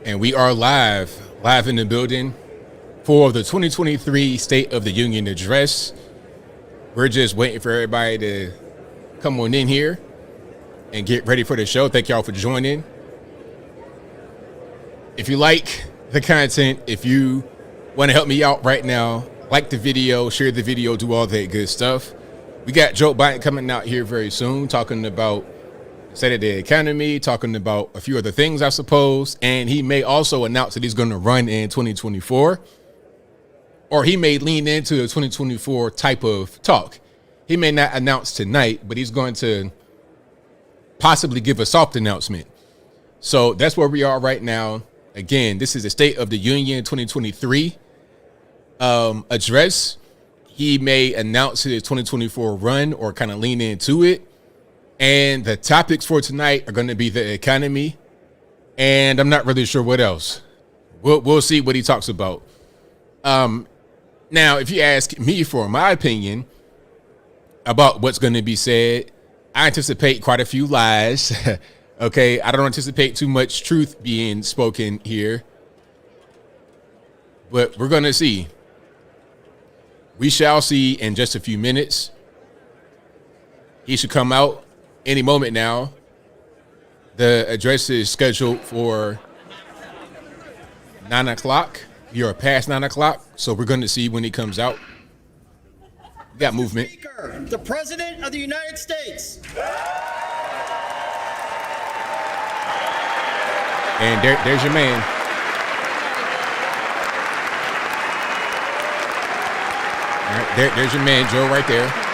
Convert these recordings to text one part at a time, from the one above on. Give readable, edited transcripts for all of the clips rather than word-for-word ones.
And we are live in the building for the 2023 State of the Union address. We're just waiting for everybody to come on in here and get ready for the show. Thank y'all for joining. If you like the content, if you want to help me out right now, like the video, share the video, do all that good stuff. We got Joe Biden coming out here very soon, talking about state of the economy, talking about a few other things, I suppose. And he may also announce that he's going to run in 2024, or he may lean into the 2024 type of talk. He may not announce tonight, but he's going to possibly give a soft announcement. So that's where we are right now. Again, this is the State of the Union 2023 address. He may announce his 2024 run or kind of lean into it. And the topics for tonight are going to be the economy, and I'm not really sure what else. We'll see what he talks about. Now, if you ask me for my opinion about what's going to be said, I anticipate quite a few lies. Okay, I don't anticipate too much truth being spoken here, but we're going to see. We shall see in just a few minutes. He should come out any moment now. The address is scheduled for 9 o'clock. We are past 9 o'clock, so we're going to see when he comes out. We got movement. Speaker, the President of the United States. And there's your man. All right, there's your man, Joe, right there.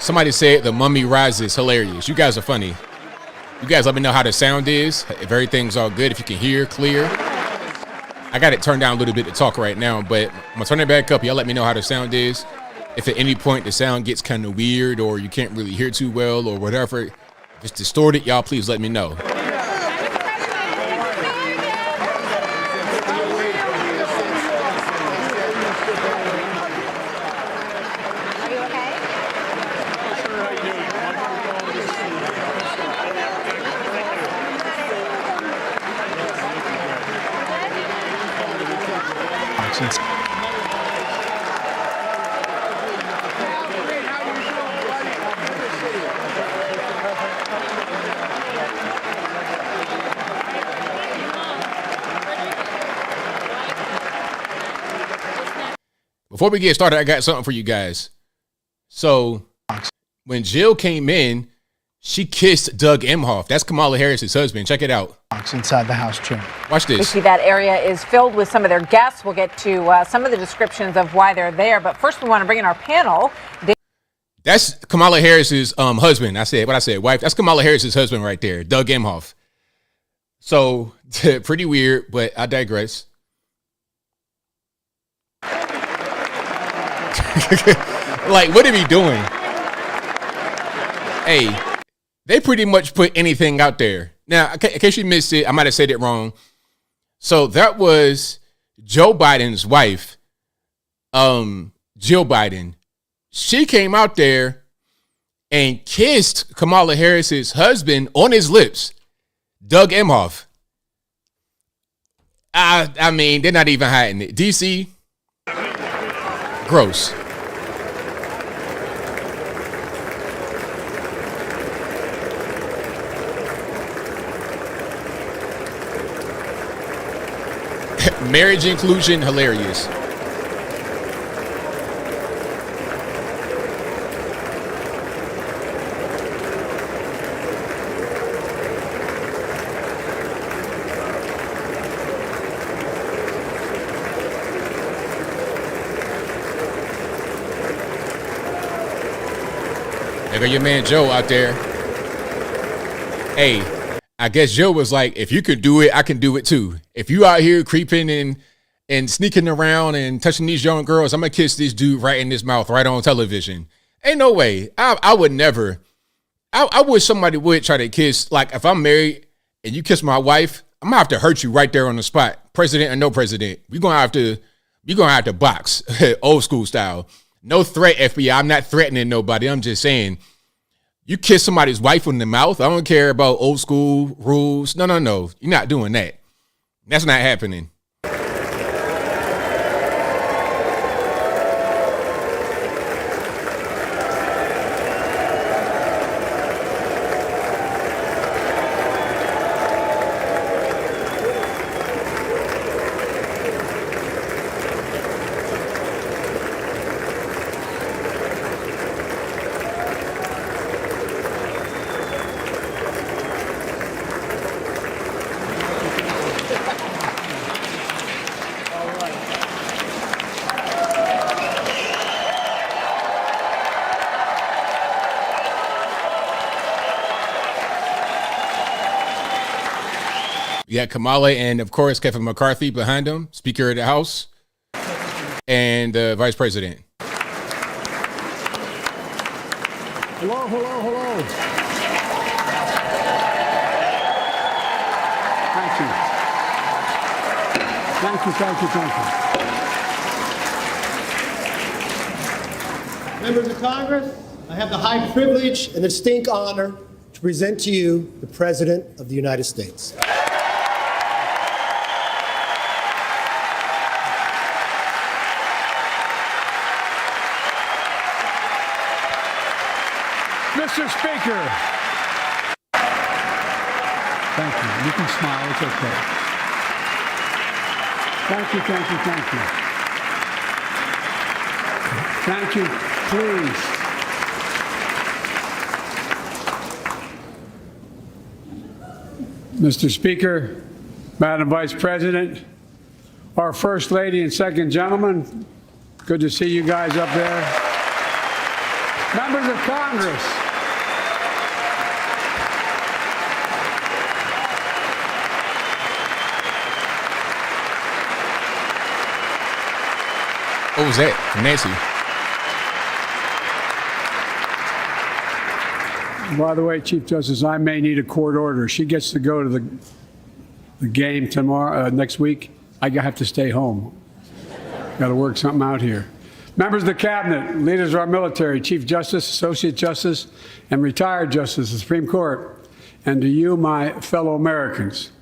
Somebody said the mummy rises. Hilarious. You guys are funny. You guys let me know how the sound is. If everything's all good, if you can hear clear. I got it turned down a little bit to talk right now, but I'm going to turn it back up. Y'all let me know how the sound is. If at any point the sound gets kind of weird or you can't really hear too well or whatever, if it's distorted, y'all please let me know. Before we get started, I got something for you guys. So when Jill came in, she kissed Doug Emhoff. That's Kamala Harris's husband. Check it out. Inside the House chair. Watch this. We see that area is filled with some of their guests. We'll get to some of the descriptions of why they're there. But first, we want to bring in our panel. That's Kamala Harris's husband. I said wife. That's Kamala Harris's husband right there, Doug Emhoff. So pretty weird, but I digress. Like, what are we doing? Hey, they pretty much put anything out there. Now, in case you missed it, I might have said it wrong. So that was Joe Biden's wife, Jill Biden. She came out there and kissed Kamala Harris's husband on his lips, Doug Emhoff. I mean, they're not even hiding it. DC, gross. Marriage inclusion, hilarious. There go your man Joe out there. Hey, I guess Joe was like, if you could do it, I can do it too. If you out here creeping and sneaking around and touching these young girls, I'm going to kiss this dude right in his mouth, right on television. Ain't no way. I would never. I wish somebody would try to kiss. Like, if I'm married and you kiss my wife, I'm going to have to hurt you right there on the spot. President or no president. We're going to have to box old school style. No threat, FBI. I'm not threatening nobody. I'm just saying, you kiss somebody's wife in the mouth. I don't care about old school rules. No. You're not doing that. That's not happening. You got Kamala and, of course, Kevin McCarthy behind him, Speaker of the House, and the Vice President. Hello. Thank you. Members of Congress, I have the high privilege and the distinct honor to present to you the President of the United States. Mr. Speaker. Thank you. You can smile. It's okay. Thank you. Thank you. Please. Mr. Speaker, Madam Vice President, our First Lady and Second Gentleman, good to see you guys up there. Members of Congress. What was that? Nancy. By the way, Chief Justice, I may need a court order. She gets to go to the game tomorrow, next week. I have to stay home. Got to work something out here. Members of the Cabinet, leaders of our military, Chief Justice, Associate Justice, and retired Justice of the Supreme Court, and to you, my fellow Americans.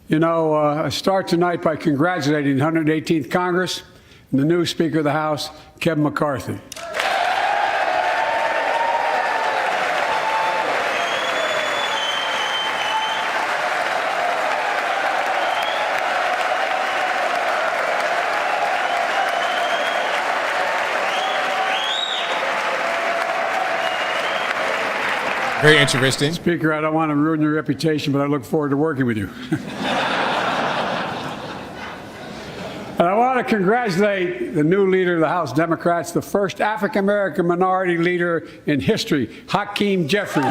You know, I start tonight by congratulating the 118th Congress and the new Speaker of the House, Kevin McCarthy. Very interesting. Speaker, I don't want to ruin your reputation, but I look forward to working with you. And I want to congratulate the new leader of the House Democrats, the first African-American minority leader in history, Hakeem Jeffries.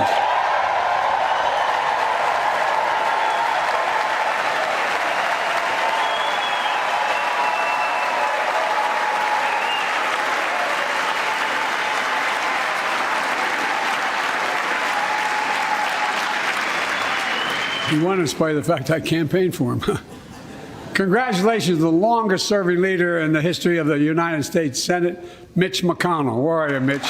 He won in spite of the fact I campaigned for him. Congratulations to the longest-serving leader in the history of the United States Senate, Mitch McConnell. Where are you, Mitch?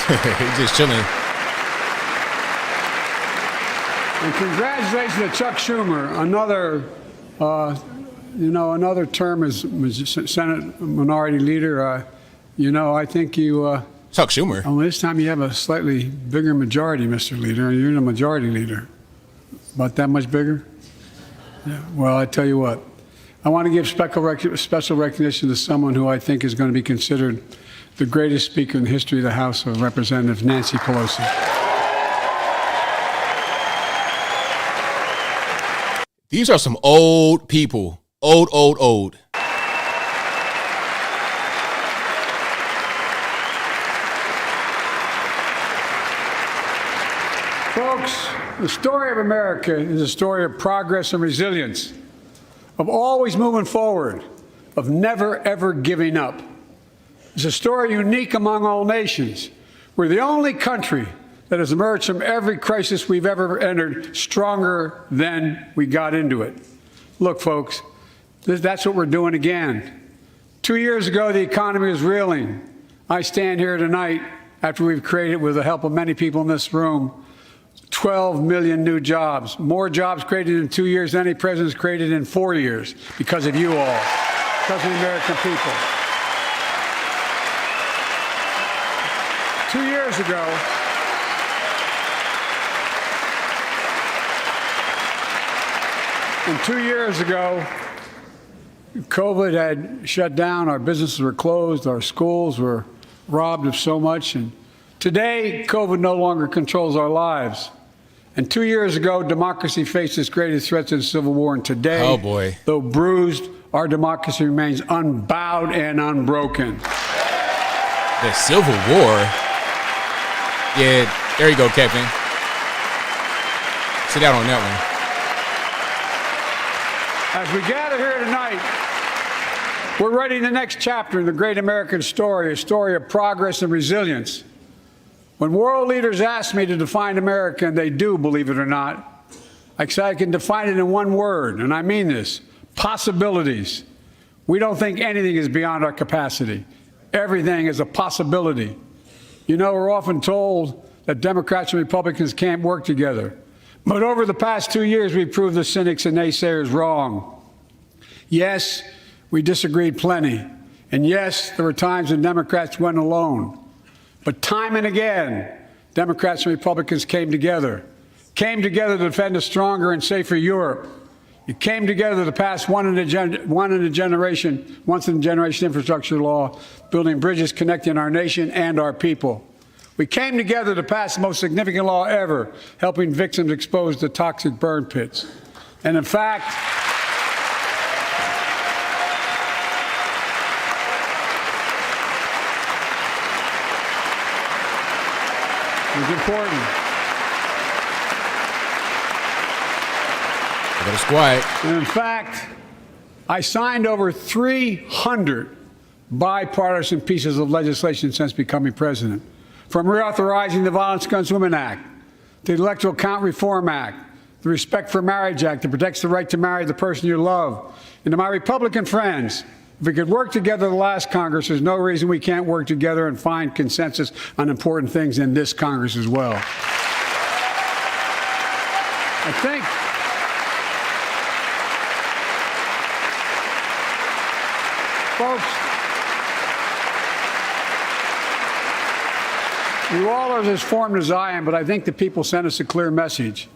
He's just chilling. And congratulations to Chuck Schumer, another term as Senate Minority Leader. I think you. Chuck Schumer. Well, this time you have a slightly bigger majority, Mr. Leader, and you're the majority leader. About that much bigger? Yeah. Well, I tell you what, I want to give special recognition to someone who I think is going to be considered the greatest speaker in the history of the House of Representatives, Nancy Pelosi. These are some old people. Old. The story of America is a story of progress and resilience, of always moving forward, of never, ever giving up. It's a story unique among all nations. We're the only country that has emerged from every crisis we've ever entered stronger than we got into it. Look, folks, that's what we're doing again. 2 years ago, the economy was reeling. I stand here tonight after we've created, with the help of many people in this room, 12 million new jobs, more jobs created in 2 years than any president's created in 4 years, because of you all, because of the American people. 2 years ago, and 2 years ago, COVID had shut down, our businesses were closed, our schools were robbed of so much, and today, COVID no longer controls our lives. And 2 years ago, democracy faced its greatest threats in the Civil War, and today, oh boy, though bruised, our democracy remains unbowed and unbroken. The Civil War? Yeah, there you go, Captain. Sit down on that one. As we gather here tonight, we're writing the next chapter in the great American story, a story of progress and resilience. When world leaders ask me to define America, and they do, believe it or not, I can define it in one word, and I mean this: possibilities. We don't think anything is beyond our capacity. Everything is a possibility. You know, we're often told that Democrats and Republicans can't work together. But over the past 2 years, we've proved the cynics and naysayers wrong. Yes, we disagreed plenty. And yes, there were times when Democrats went alone. But time and again, Democrats and Republicans came together to defend a stronger and safer Europe. You came together to pass once in a generation infrastructure law, building bridges connecting our nation and our people. We came together to pass the most significant law ever, helping victims exposed to toxic burn pits. And in fact, it was important. Got a squad. And in fact, I signed over 300 bipartisan pieces of legislation since becoming president, from reauthorizing the Violence Against Women Act, the Electoral Count Reform Act, the Respect for Marriage Act that protects the right to marry the person you love. And to my Republican friends, if we could work together the last Congress, there's no reason we can't work together and find consensus on important things in this Congress as well. I think folks, you all are as formed as I am, but I think the people sent us a clear message.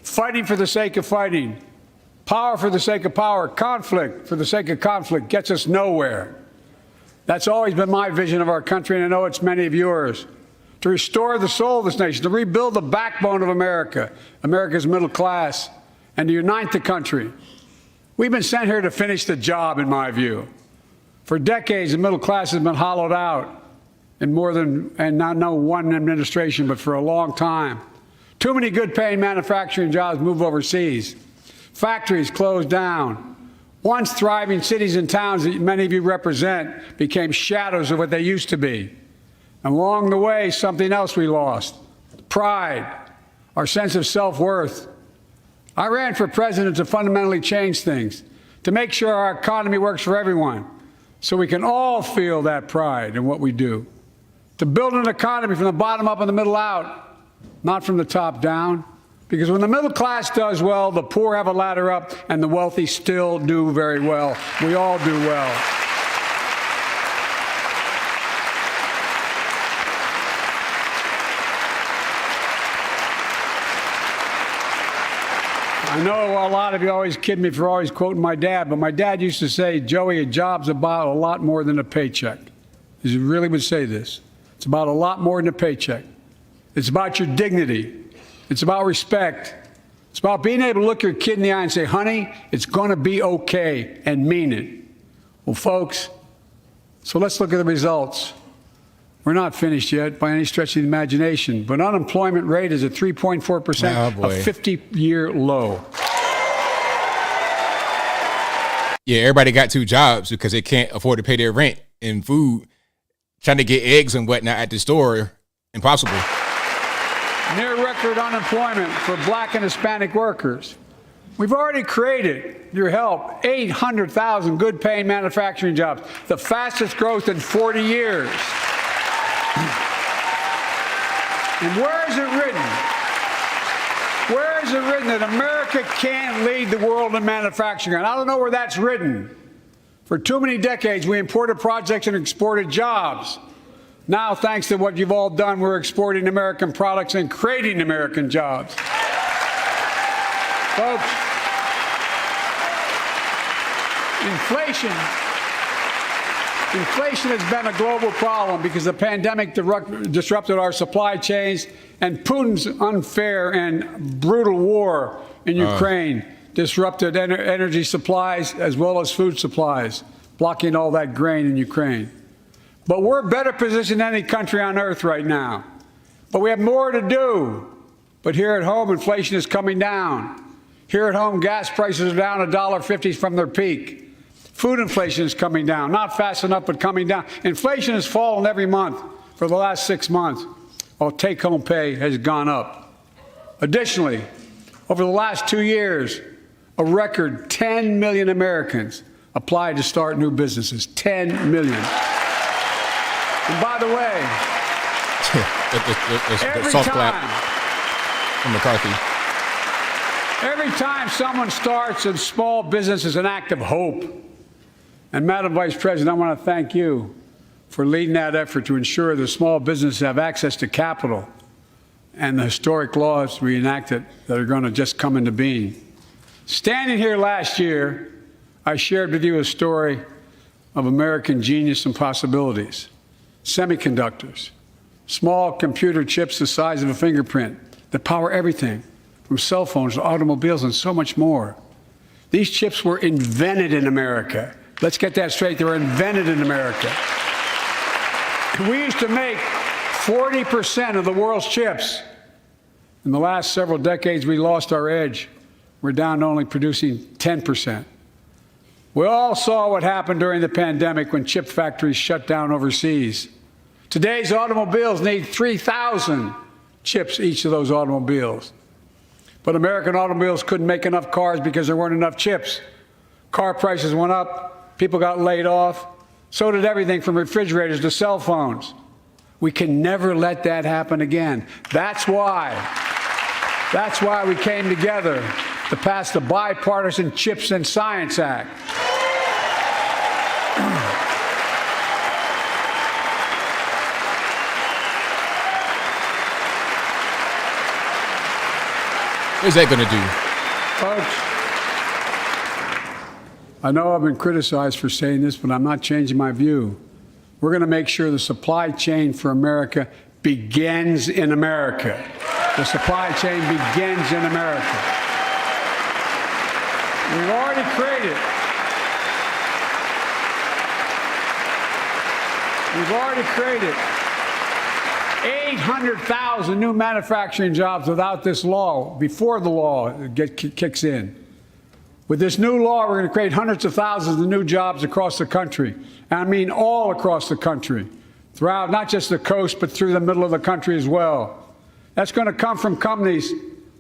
Fighting for the sake of fighting, power for the sake of power, conflict for the sake of conflict gets us nowhere. That's always been my vision of our country, and I know it's many of yours. To restore the soul of this nation, to rebuild the backbone of America, America's middle class, and to unite the country. We've been sent here to finish the job, in my view. For decades, the middle class has been hollowed out in more than, and not no one administration, but for a long time. Too many good-paying manufacturing jobs move overseas. Factories closed down. Once thriving cities and towns that many of you represent became shadows of what they used to be. And along the way, something else we lost: pride, our sense of self-worth. I ran for president to fundamentally change things, to make sure our economy works for everyone, so we can all feel that pride in what we do. To build an economy from the bottom up and the middle out, not from the top down. Because when the middle class does well, the poor have a ladder up, and the wealthy still do very well. We all do well. I know a lot of you always kid me for always quoting my dad, but my dad used to say, Joey, a job's about a lot more than a paycheck. He really would say this. It's about a lot more than a paycheck. It's about your dignity. It's about respect. It's about being able to look your kid in the eye and say, honey, it's going to be okay, and mean it. Well, folks, so let's look at the results. We're not finished yet by any stretch of the imagination, but unemployment rate is at 3.4%, a 50-year low. Yeah, everybody got 2 jobs because they can't afford to pay their rent and food. Trying to get eggs and whatnot at the store, impossible. Near record unemployment for black and Hispanic workers. We've already created, your help, 800,000 good-paying manufacturing jobs, the fastest growth in 40 years. And where is it written? Where is it written that America can't lead the world in manufacturing? And I don't know where that's written. For too many decades, we imported projects and exported jobs. Now, thanks to what you've all done, we're exporting American products and creating American jobs. Folks, inflation has been a global problem because the pandemic disrupted our supply chains, and Putin's unfair and brutal war in Ukraine disrupted energy supplies as well as food supplies, blocking all that grain in Ukraine. But we're better positioned than any country on earth right now. But we have more to do. But here at home, inflation is coming down. Here at home, gas prices are down $1.50 from their peak. Food inflation is coming down, not fast enough, but coming down. Inflation has fallen every month for the last 6 months, while take-home pay has gone up. Additionally, over the last 2 years, a record 10 million Americans applied to start new businesses. 10 million. And by the way, every time someone starts a small business is an act of hope. And Madam Vice President, I want to thank you for leading that effort to ensure that small businesses have access to capital and the historic laws we enacted that are going to just come into being. Standing here last year, I shared with you a story of American genius and possibilities. Semiconductors, small computer chips the size of a fingerprint that power everything from cell phones to automobiles and so much more. These chips were invented in America. Let's get that straight. They were invented in America. We used to make 40% of the world's chips. In the last several decades, we lost our edge. We're down to only producing 10%. We all saw what happened during the pandemic when chip factories shut down overseas. Today's automobiles need 3,000 chips, each of those automobiles. But American automobiles couldn't make enough cars because there weren't enough chips. Car prices went up, people got laid off. So did everything from refrigerators to cell phones. We can never let that happen again. That's why we came together to pass the Bipartisan Chips and Science Act. What's that going to do? Folks, I know I've been criticized for saying this, but I'm not changing my view. We're going to make sure the supply chain for America begins in America. The supply chain begins in America. We've already created 800,000 new manufacturing jobs without this law, before the law kicks in. With this new law, we're going to create hundreds of thousands of new jobs across the country. And I mean all across the country, throughout not just the coast, but through the middle of the country as well. That's going to come from companies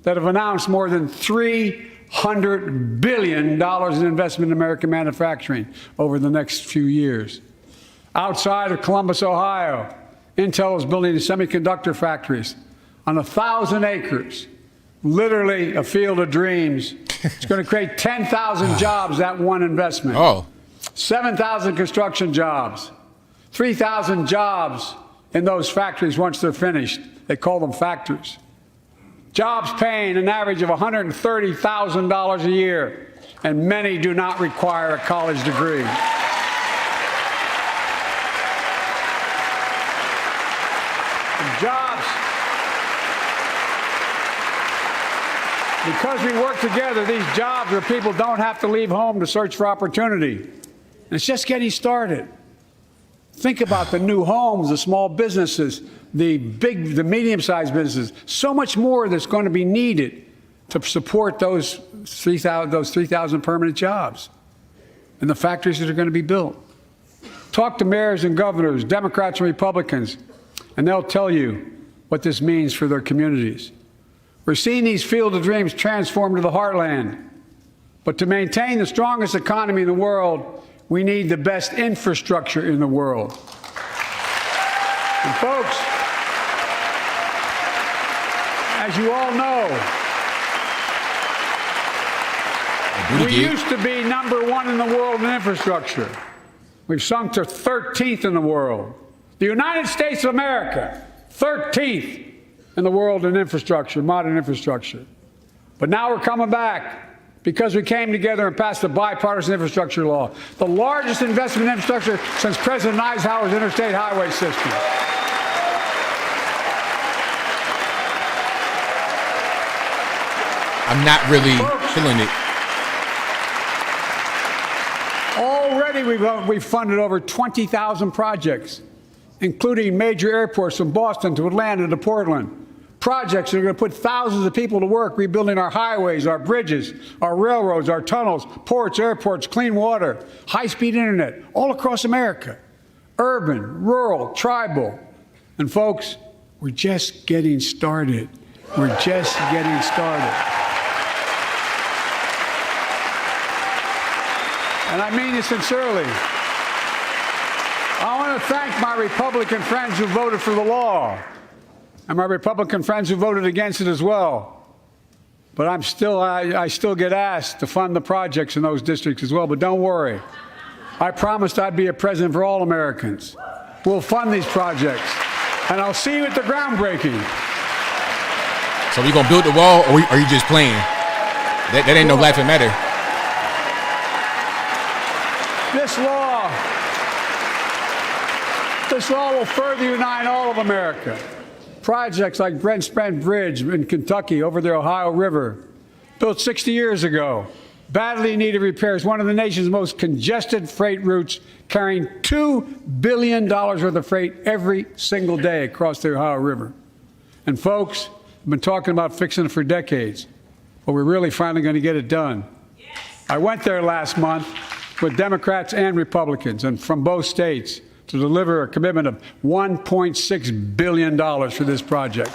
that have announced more than $300 billion in investment in American manufacturing over the next few years. Outside of Columbus, Ohio, Intel is building semiconductor factories on 1,000 acres, literally a field of dreams. It's going to create 10,000 jobs, that one investment. 7,000 construction jobs, 3,000 jobs in those factories once they're finished. They call them factories. Jobs paying an average of $130,000 a year, and many do not require a college degree. Jobs. Because we work together, these jobs where people don't have to leave home to search for opportunity. And it's just getting started. Think about the new homes, the small businesses, the medium-sized businesses. So much more that's going to be needed to support those 3,000 permanent jobs and the factories that are going to be built. Talk to mayors and governors, Democrats and Republicans, and they'll tell you what this means for their communities. We're seeing these field of dreams transform to the heartland. But to maintain the strongest economy in the world, we need the best infrastructure in the world. And folks, as you all know, we used to be #1 in the world in infrastructure. We've sunk to 13th in the world. The United States of America, 13th in the world in infrastructure, modern infrastructure. But now we're coming back because we came together and passed the bipartisan infrastructure law, the largest investment in infrastructure since President Eisenhower's interstate highway system. I'm not really feeling it. Already we've funded over 20,000 projects, including major airports from Boston to Atlanta to Portland. Projects that are going to put thousands of people to work rebuilding our highways, our bridges, our railroads, our tunnels, ports, airports, clean water, high-speed internet, all across America. Urban, rural, tribal. And folks, we're just getting started. We're just getting started. And I mean this sincerely. I want to thank my Republican friends who voted for the law, and my Republican friends who voted against it as well. But I still get asked to fund the projects in those districts as well. But don't worry. I promised I'd be a president for all Americans. We'll fund these projects. And I'll see you at the groundbreaking. So we going to build the wall, or are you just playing? That ain't no laughing matter. This law will further unite all of America. Projects like Brent Spence Bridge in Kentucky over the Ohio River, built 60 years ago, badly needed repairs, one of the nation's most congested freight routes, carrying $2 billion worth of freight every single day across the Ohio River. And folks, I've been talking about fixing it for decades, but we're really finally going to get it done. Yes. I went there last month with Democrats and Republicans, and from both states, to deliver a commitment of $1.6 billion for this project.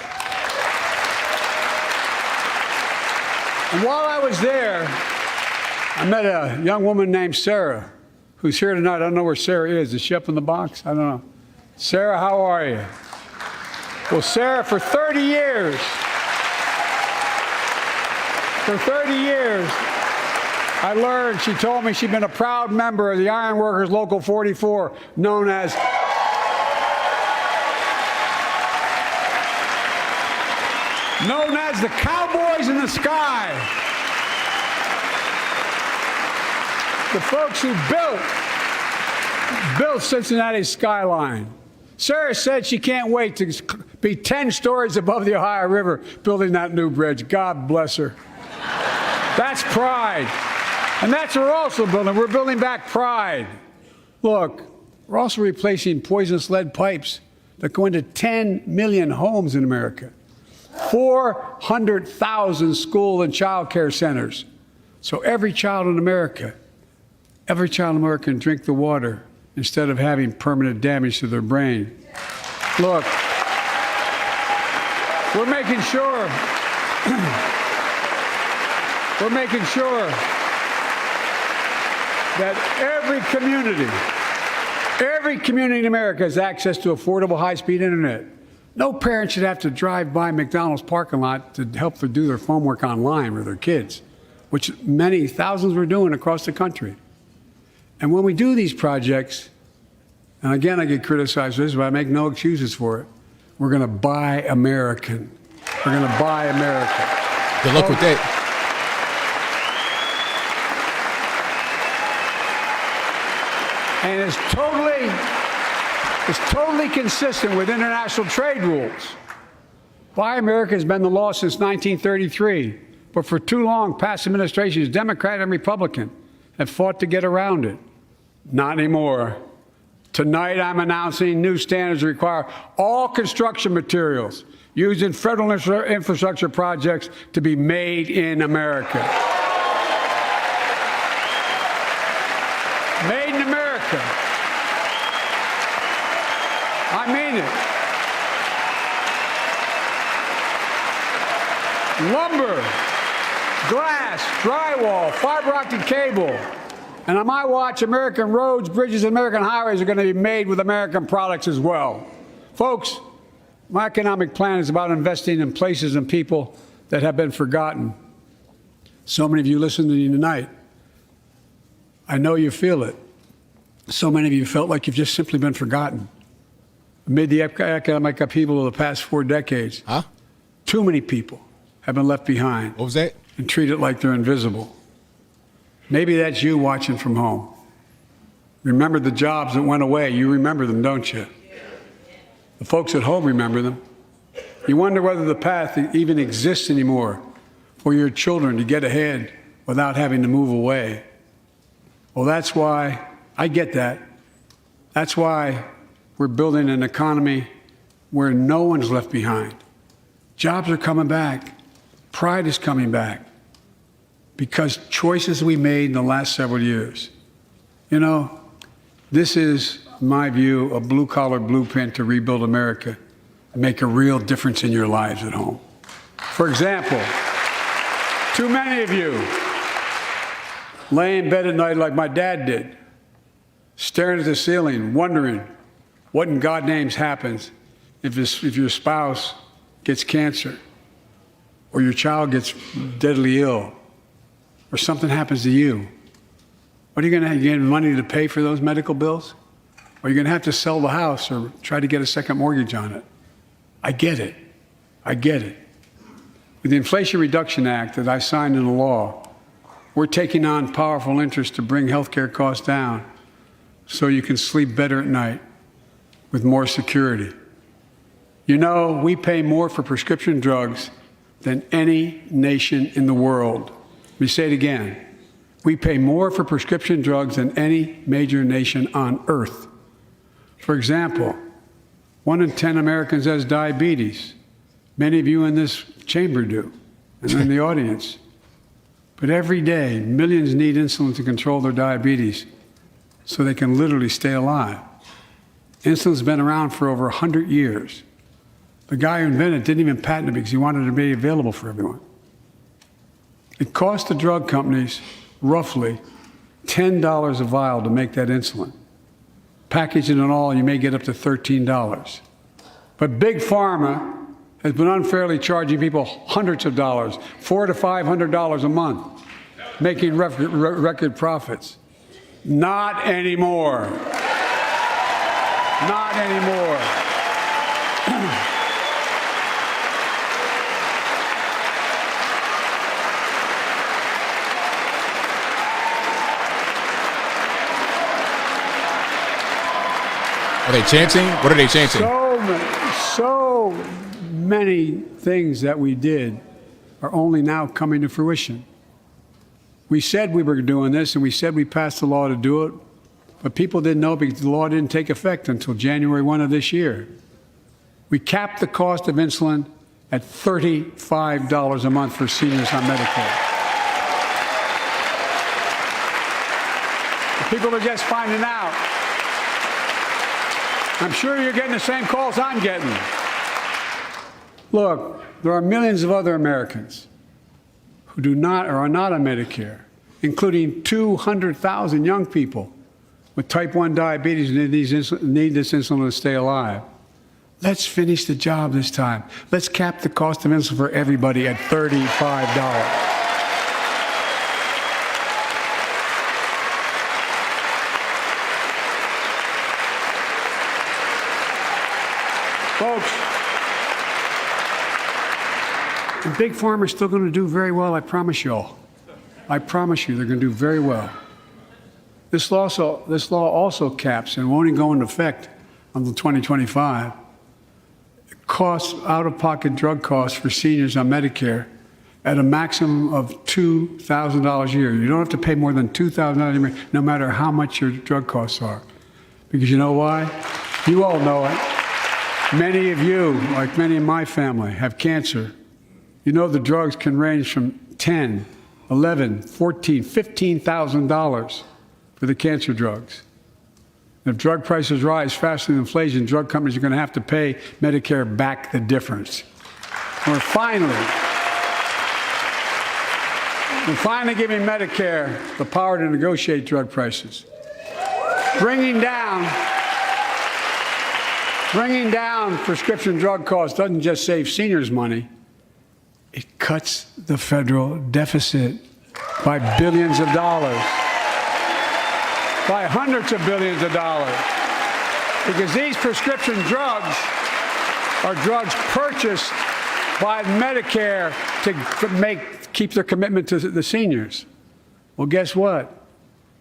And while I was there, I met a young woman named Sarah, who's here tonight. I don't know where Sarah is. Is she up in the box? I don't know. Sarah, how are you? Well, Sarah, for 30 years, I learned, she told me she'd been a proud member of the Iron Workers Local 44, known as the Cowboys in the Sky. The folks who built Cincinnati's skyline. Sarah said she can't wait to be 10 stories above the Ohio River building that new bridge. God bless her. That's pride. And that's what we're also building. We're building back pride. Look, we're also replacing poisonous lead pipes that go into 10 million homes in America, 400,000 school and child care centers. So every child in America can drink the water instead of having permanent damage to their brain. Look, we're making sure that every community in America has access to affordable high-speed internet. No parent should have to drive by McDonald's parking lot to help them do their homework online with their kids, which many thousands were doing across the country. And when we do these projects, and again, I get criticized for this, but I make no excuses for it, we're going to buy American. We're going to buy America. Good luck with that. And it's totally consistent with international trade rules. Buy America has been the law since 1933, but for too long, past administrations, Democrat and Republican, have fought to get around it. Not anymore. Tonight, I'm announcing new standards that require all construction materials used in federal infrastructure projects to be made in America. Made in America. I mean it. Lumber, glass, drywall, fiber optic cable. And on my watch, American roads, bridges, and American highways are going to be made with American products as well. Folks, my economic plan is about investing in places and people that have been forgotten. So many of you listening to me tonight, I know you feel it. So many of you felt like you've just simply been forgotten. Amid the economic upheaval of the past 4 decades, too many people have been left behind. What was that? And treated like they're invisible. Maybe that's you watching from home. Remember the jobs that went away. You remember them, don't you? The folks at home remember them. You wonder whether the path even exists anymore for your children to get ahead without having to move away. Well, that's why I get that. That's why we're building an economy where no one's left behind. Jobs are coming back. Pride is coming back. Because choices we made in the last several years. You know, this is, in my view, a blue-collar blueprint to rebuild America and make a real difference in your lives at home. For example, too many of you lay in bed at night like my dad did, staring at the ceiling, wondering what in God's name happens if your spouse gets cancer or your child gets deadly ill, or something happens to you. What are you going to have? You get money to pay for those medical bills? Or are you going to have to sell the house or try to get a second mortgage on it? I get it. I get it. With the Inflation Reduction Act that I signed into law, we're taking on powerful interests to bring health care costs down so you can sleep better at night with more security. You know, we pay more for prescription drugs than any nation in the world. Let me say it again. We pay more for prescription drugs than any major nation on earth. For example, 1 in 10 Americans has diabetes. Many of you in this chamber do, and in the audience. But every day, millions need insulin to control their diabetes so they can literally stay alive. Insulin's been around for over 100 years. The guy who invented it didn't even patent it because he wanted it to be available for everyone. It costs the drug companies roughly $10 a vial to make that insulin. Packaging and all, you may get up to $13. But Big Pharma has been unfairly charging people hundreds of dollars, $400 to $500 a month, making record profits. Not anymore. Not anymore. Are they chanting? What are they chanting? So many things that we did are only now coming to fruition. We said we were doing this, and we said we passed the law to do it, but people didn't know because the law didn't take effect until January 1 of this year. We capped the cost of insulin at $35 a month for seniors on Medicare. The people are just finding out. I'm sure you're getting the same calls I'm getting. Look, there are millions of other Americans who do not or are not on Medicare, including 200,000 young people with type 1 diabetes and need this insulin to stay alive. Let's finish the job this time. Let's cap the cost of insulin for everybody at $35. Folks, the Big Pharma is still going to do very well, I promise you all. I promise you they're going to do very well. This law also caps and won't even go into effect until 2025. Costs, out-of-pocket drug costs for seniors on Medicare at a maximum of $2,000 a year. You don't have to pay more than $2,000 a year, no matter how much your drug costs are. Because you know why? You all know it. Many of you, like many in my family, have cancer. You know the drugs can range from $10, $11, $14, $15,000 for the cancer drugs. If drug prices rise faster than inflation, drug companies are going to have to pay Medicare back the difference. We're finally giving Medicare the power to negotiate drug prices. Bringing down prescription drug costs doesn't just save seniors money, it cuts the federal deficit by billions of dollars, by hundreds of billions of dollars. Because these prescription drugs are drugs purchased by Medicare to keep their commitment to the seniors. Well, guess what?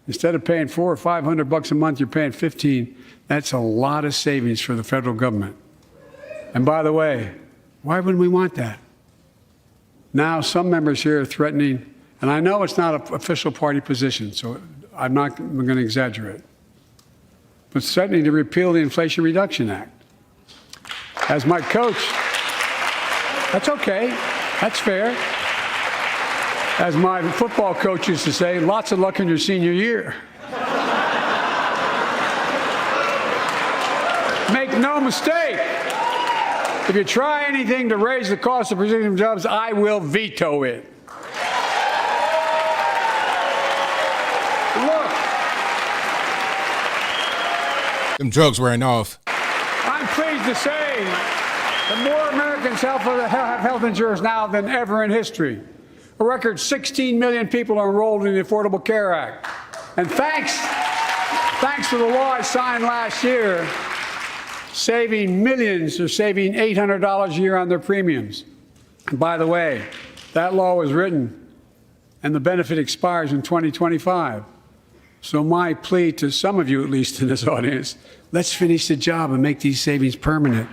Instead of paying $400 or $500 a month, you're paying $15. That's a lot of savings for the federal government. And by the way, why wouldn't we want that? Now, some members here are threatening, and I know it's not an official party position, so I'm going to exaggerate, but threatening to repeal the Inflation Reduction Act. As my coach, that's okay, that's fair. As my football coach used to say, lots of luck in your senior year. Make no mistake, if you try anything to raise the cost of prescription drugs, I will veto it. Look. Them drugs wearing off. I'm pleased to say that more Americans have health insurance now than ever in history. A record 16 million people are enrolled in the Affordable Care Act. And thanks to the law I signed last year, saving millions are saving $800 a year on their premiums. And by the way, that law was written and the benefit expires in 2025. So my plea to some of you, at least in this audience, let's finish the job and make these savings permanent.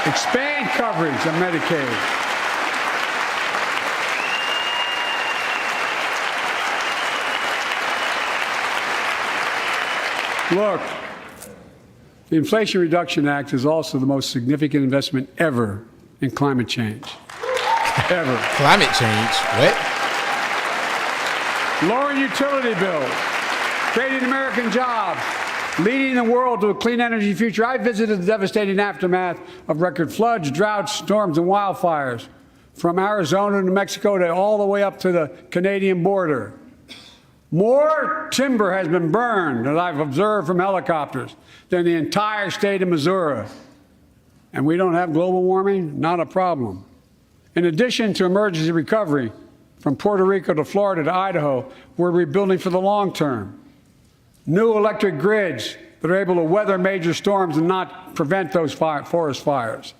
Expand coverage of Medicaid. Look, the Inflation Reduction Act is also the most significant investment ever in climate change. Ever. Climate change? What? Lowering utility bills, creating American jobs, leading the world to a clean energy future. I visited the devastating aftermath of record floods, droughts, storms, and wildfires from Arizona to Mexico to all the way up to the Canadian border. More timber has been burned, as I've observed from helicopters, than the entire state of Missouri. And we don't have global warming? Not a problem. In addition to emergency recovery, from Puerto Rico to Florida to Idaho, we're rebuilding for the long term. New electric grids that are able to weather major storms and not prevent those forest fires.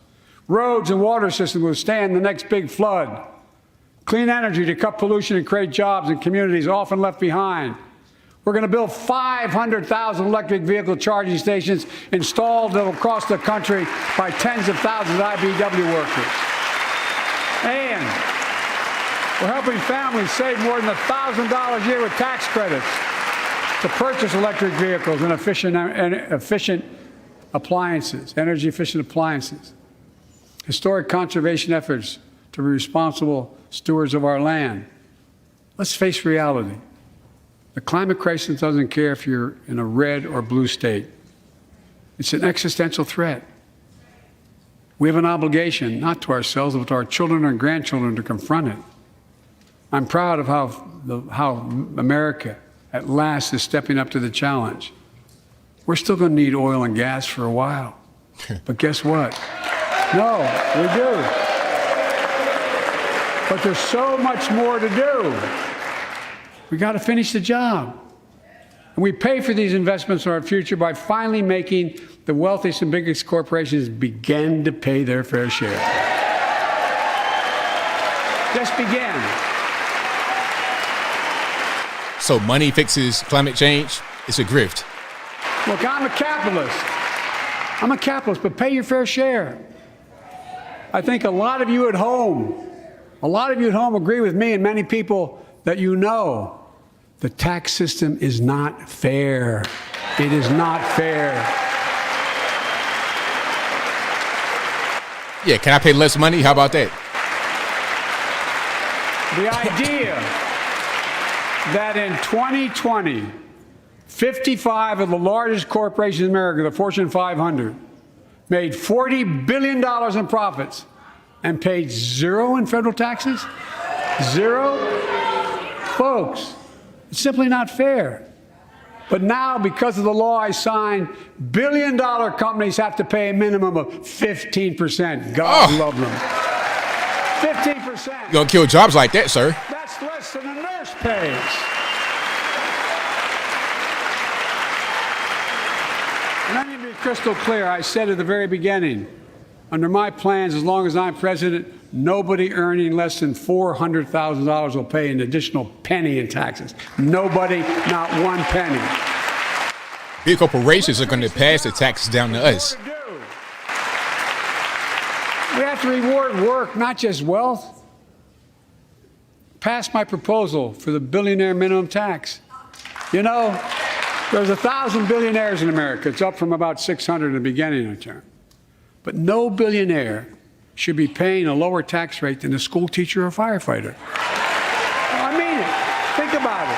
Roads and water systems withstand the next big flood. Clean energy to cut pollution and create jobs in communities often left behind. We're going to build 500,000 electric vehicle charging stations installed across the country by tens of thousands of IBW workers. And we're helping families save more than $1,000 a year with tax credits to purchase electric vehicles and efficient appliances, energy-efficient appliances. Historic conservation efforts to be responsible stewards of our land. Let's face reality. The climate crisis doesn't care if you're in a red or blue state. It's an existential threat. We have an obligation, not to ourselves, but to our children and grandchildren, to confront it. I'm proud of how America, at last, is stepping up to the challenge. We're still going to need oil and gas for a while. But guess what? No, we do. But there's so much more to do. We got to finish the job. And we pay for these investments in our future by finally making the wealthiest and biggest corporations begin to pay their fair share. Just begin. So money fixes climate change? It's a grift. Look, I'm a capitalist, but pay your fair share. I think a lot of you at home agree with me and many people that you know The tax system is not fair. It is not fair. Yeah, can I pay less money? How about that? The idea that in 2020, 55 of the largest corporations in America, the Fortune 500, made $40 billion in profits and paid zero in federal taxes? Zero? Folks, it's simply not fair. But now, because of the law I signed, billion-dollar companies have to pay a minimum of 15%. God love them. 15%. You're going to kill jobs like that, sir. That's less than a nurse pays. And let me be crystal clear. I said at the very beginning, under my plans, as long as I'm president, nobody earning less than $400,000 will pay an additional penny in taxes. Nobody, not one penny. Big corporations are going to pass the taxes down to us. We have to reward work, not just wealth. Pass my proposal for the billionaire minimum tax. You know, there's 1,000 billionaires in America. It's up from about 600 in the beginning of the term. But no billionaire should be paying a lower tax rate than a school teacher or firefighter. I mean it. Think about it.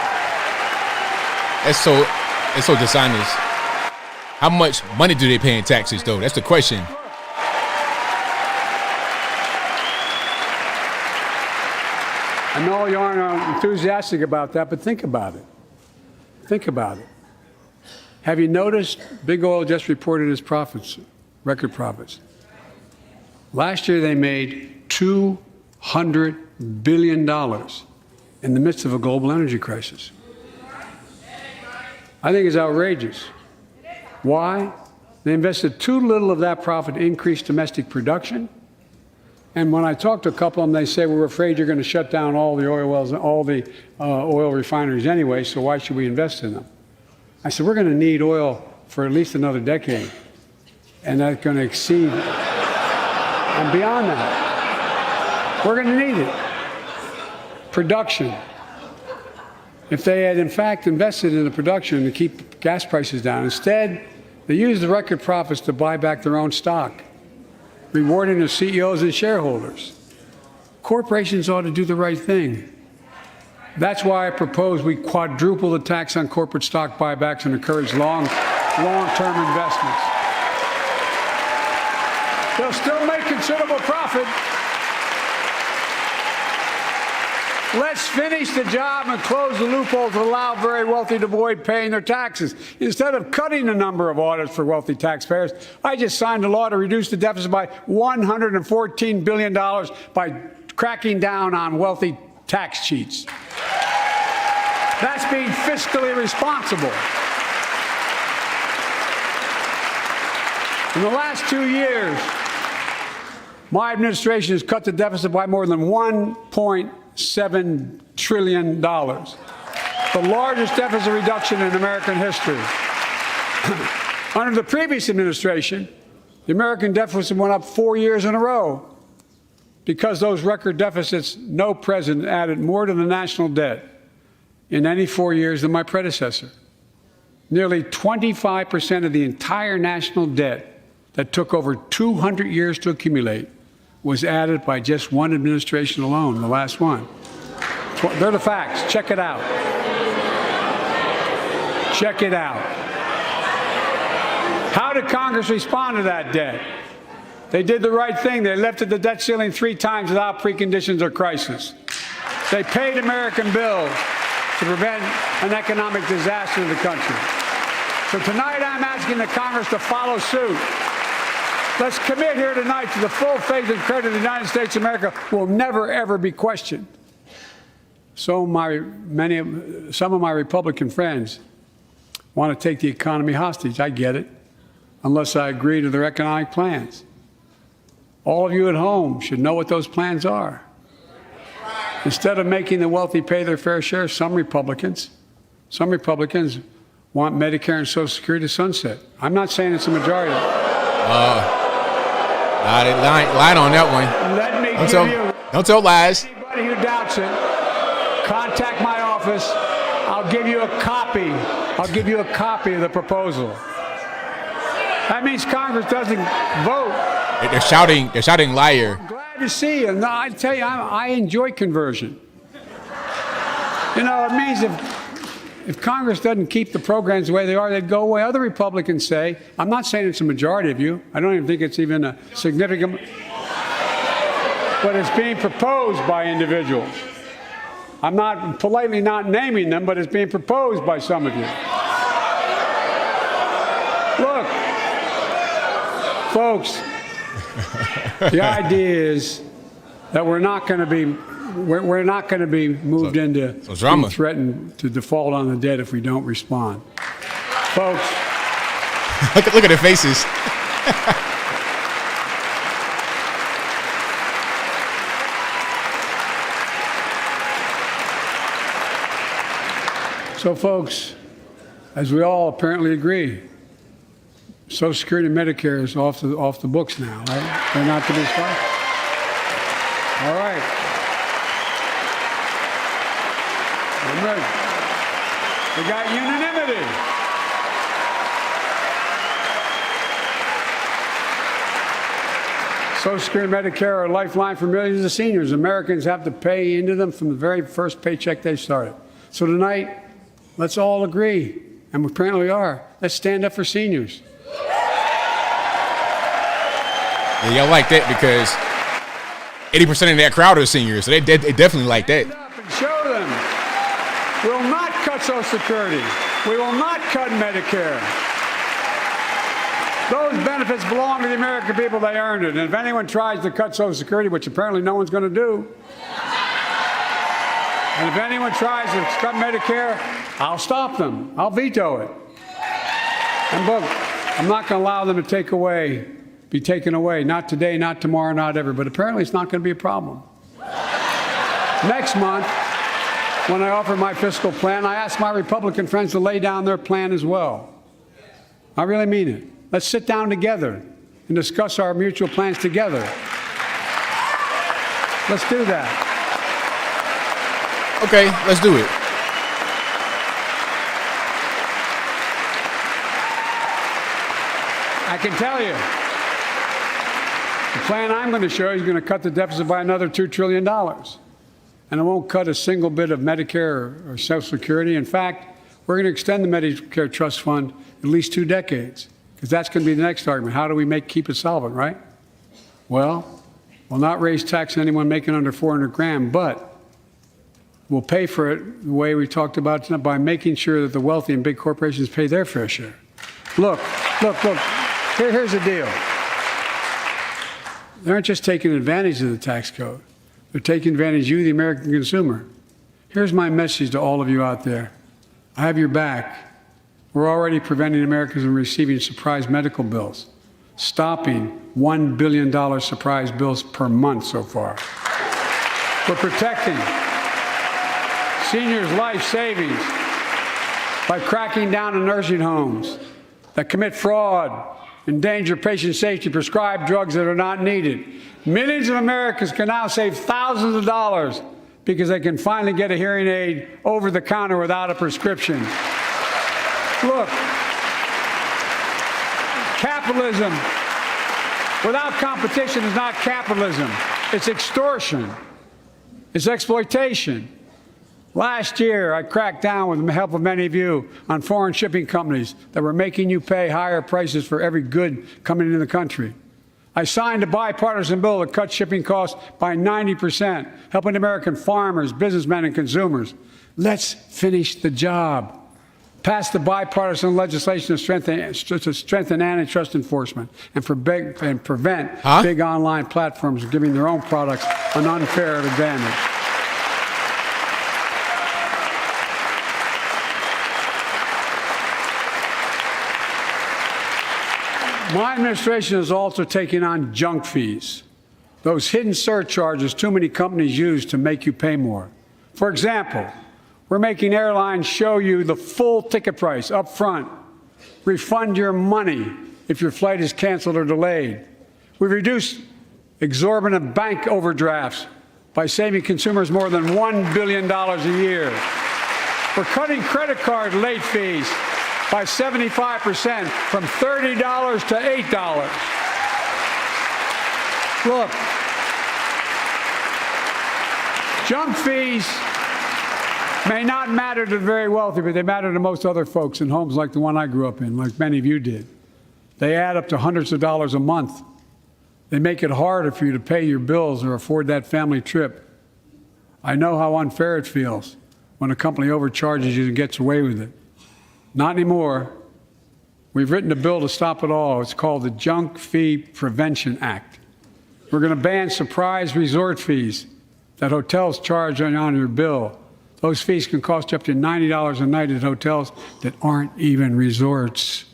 It's so dishonest. How much money do they pay in taxes, though? That's the question. I know you aren't enthusiastic about that, but think about it. Think about it. Have you noticed Big Oil just reported its profits, record profits? Last year they made $200 billion in the midst of a global energy crisis. I think it's outrageous. Why? They invested too little of that profit to increase domestic production. And when I talk to a couple of them, they say, we're afraid you're going to shut down all the oil wells, all the oil refineries anyway, so why should we invest in them? I said, we're going to need oil for at least another decade. And that's going to exceed and beyond that. We're going to need it. Production. If they had, in fact, invested in the production to keep gas prices down, instead, they used the record profits to buy back their own stock, rewarding their CEOs and shareholders. Corporations ought to do the right thing. That's why I propose we quadruple the tax on corporate stock buybacks and encourage long-term investments. They'll still make considerable profit. Let's finish the job and close the loophole to allow very wealthy to avoid paying their taxes. Instead of cutting the number of audits for wealthy taxpayers, I just signed a law to reduce the deficit by $114 billion by cracking down on wealthy tax cheats. That's being fiscally responsible. In the last 2 years, my administration has cut the deficit by more than $1.7 trillion, the largest deficit reduction in American history. Under the previous administration, the American deficit went up 4 years in a row. Because those record deficits, no president added more to the national debt in any 4 years than my predecessor. Nearly 25% of the entire national debt that took over 200 years to accumulate was added by just one administration alone, the last one. They're the facts. Check it out. Check it out. How did Congress respond to that debt? They did the right thing. They lifted the debt ceiling 3 times without preconditions or crisis. They paid American bills to prevent an economic disaster in the country. So tonight I'm asking the Congress to follow suit. Let's commit here tonight to the full faith and credit of the United States of America will never, ever be questioned. Some of my Republican friends want to take the economy hostage. I get it, unless I agree to their economic plans. All of you at home should know what those plans are. Instead of making the wealthy pay their fair share, some Republicans want Medicare and Social Security to sunset. I'm not saying it's a majority. They lied on that one. Let me don't tell lies. Anybody who doubts it, contact my office. I'll give you a copy. I'll give you a copy of the proposal. That means Congress doesn't vote. They're shouting liar. Glad to see you. No, I tell you, I enjoy conversion. You know, it means if Congress doesn't keep the programs the way they are, they'd go away. Other Republicans say, I'm not saying it's a majority of you. I don't even think it's even a significant, but it's being proposed by individuals. I'm not politely not naming them, but it's being proposed by some of you. Look, folks, the idea is that we're not going to be moved into being threatened to default on the debt if we don't respond. Folks, look at their faces. So, folks, as we all apparently agree, Social Security and Medicare is off the books now, right? They're not to be stopped. All right. I'm ready. We got unanimity. Social Security and Medicare are a lifeline for millions of seniors. Americans have to pay into them from the very first paycheck they started. So tonight, let's all agree, and we apparently are, let's stand up for seniors. Yeah, y'all like that because 80% of that crowd are seniors, so they definitely like that. Stand up and show them. We will not cut Social Security. We will not cut Medicare. Those benefits belong to the American people. They earned it. And if anyone tries to cut Social Security, which apparently no one's going to do, and if anyone tries to cut Medicare, I'll stop them. I'll veto it. And look, I'm not going to allow them to be taken away. Not today, not tomorrow, not ever. But apparently it's not going to be a problem. Next month, when I offer my fiscal plan, I ask my Republican friends to lay down their plan as well. I really mean it. Let's sit down together and discuss our mutual plans together. Let's do that. Okay, let's do it. I can tell you, the plan I'm going to show you is going to cut the deficit by another $2 trillion. And it won't cut a single bit of Medicare or Social Security. In fact, we're going to extend the Medicare Trust Fund at least 2 decades, because that's going to be the next argument. How do we keep it solvent, right? Well, we'll not raise tax on anyone making under 400 grand, but we'll pay for it the way we talked about tonight, by making sure that the wealthy and big corporations pay their fair share. Look. Here's the deal. They aren't just taking advantage of the tax code. They're taking advantage of you, the American consumer. Here's my message to all of you out there. I have your back. We're already preventing Americans from receiving surprise medical bills, stopping $1 billion surprise bills per month so far. We're protecting seniors' life savings by cracking down on nursing homes that commit fraud, endanger patient safety, prescribe drugs that are not needed. Millions of Americans can now save thousands of dollars because they can finally get a hearing aid over the counter without a prescription. Look, capitalism without competition is not capitalism. It's extortion. It's exploitation. Last year, I cracked down with the help of many of you on foreign shipping companies that were making you pay higher prices for every good coming into the country. I signed a bipartisan bill that cut shipping costs by 90%, helping American farmers, businessmen, and consumers. Let's finish the job. Pass the bipartisan legislation to strengthen antitrust enforcement and prevent big online platforms from giving their own products an unfair advantage. My administration is also taking on junk fees, those hidden surcharges too many companies use to make you pay more. For example, we're making airlines show you the full ticket price up front, refund your money if your flight is canceled or delayed. We've reduced exorbitant bank overdrafts by saving consumers more than $1 billion a year. We're cutting credit card late fees by 75% from $30 to $8. Look, junk fees may not matter to the very wealthy, but they matter to most other folks in homes like the one I grew up in, like many of you did. They add up to hundreds of dollars a month. They make it harder for you to pay your bills or afford that family trip. I know how unfair it feels when a company overcharges you and gets away with it. Not anymore. We've written a bill to stop it all. It's called the Junk Fee Prevention Act. We're going to ban surprise resort fees that hotels charge on your bill. Those fees can cost you up to $90 a night at hotels that aren't even resorts.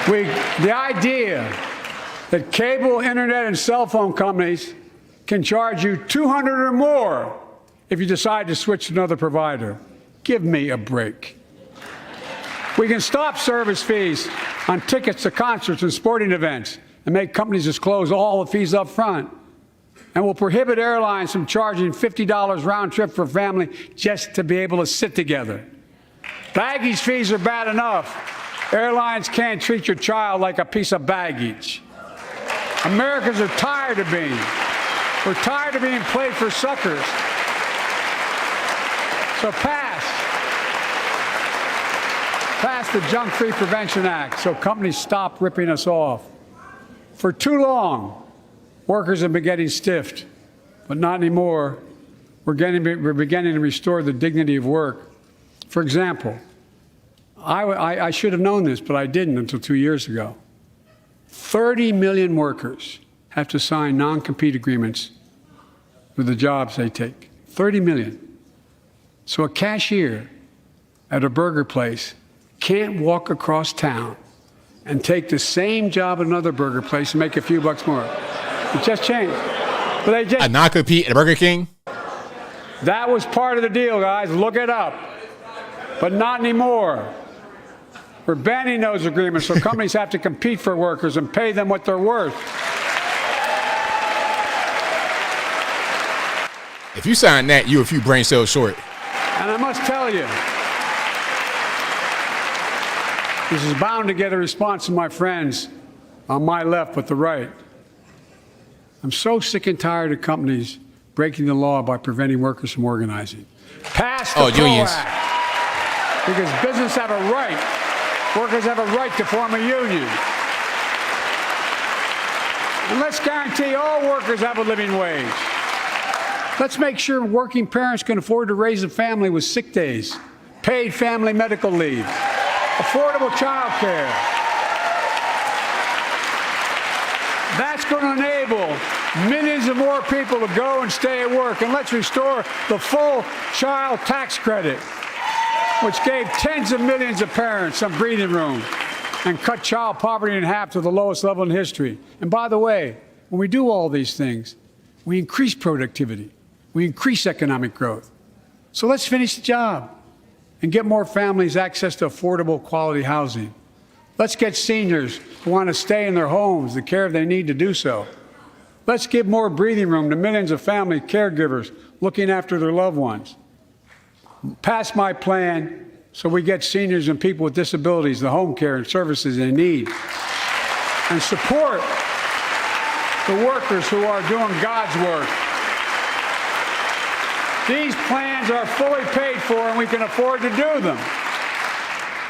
The idea that cable, internet, and cell phone companies can charge you $200 or more if you decide to switch to another provider. Give me a break. We can stop service fees on tickets to concerts and sporting events and make companies disclose all the fees up front. And we'll prohibit airlines from charging $50 round trip for a family just to be able to sit together. Baggage fees are bad enough. Airlines can't treat your child like a piece of baggage. Americans are tired of being. We're tired of being played for suckers. So pass the Junk Fee Prevention Act so companies stop ripping us off. For too long, workers have been getting stiffed, but not anymore. We're beginning to restore the dignity of work. For example, I should have known this, but I didn't until 2 years ago. 30 million workers have to sign non-compete agreements with the jobs they take. 30 million. So a cashier at a burger place can't walk across town and take the same job at another burger place and make a few bucks more. It just changed. But they just, a non-compete at Burger King? That was part of the deal, guys. Look it up. But not anymore. We're banning those agreements so companies have to compete for workers and pay them what they're worth. If you sign that, you're a few brain cells short. And I must tell you, this is bound to get a response from my friends on my left but the right. I'm so sick and tired of companies breaking the law by preventing workers from organizing. Pass the PRO unions. Act. Because businesses have a right. Workers have a right to form a union. And let's guarantee all workers have a living wage. Let's make sure working parents can afford to raise a family with sick days, paid family medical leave, affordable child care. That's going to enable millions of more people to go and stay at work. And let's restore the full child tax credit, which gave tens of millions of parents some breathing room and cut child poverty in half to the lowest level in history. And by the way, when we do all these things, we increase productivity. We increase economic growth. So let's finish the job and get more families access to affordable, quality housing. Let's get seniors who want to stay in their homes the care they need to do so. Let's give more breathing room to millions of family caregivers looking after their loved ones. Pass my plan so we get seniors and people with disabilities the home care and services they need. And support the workers who are doing God's work. These plans are fully paid for and we can afford to do them.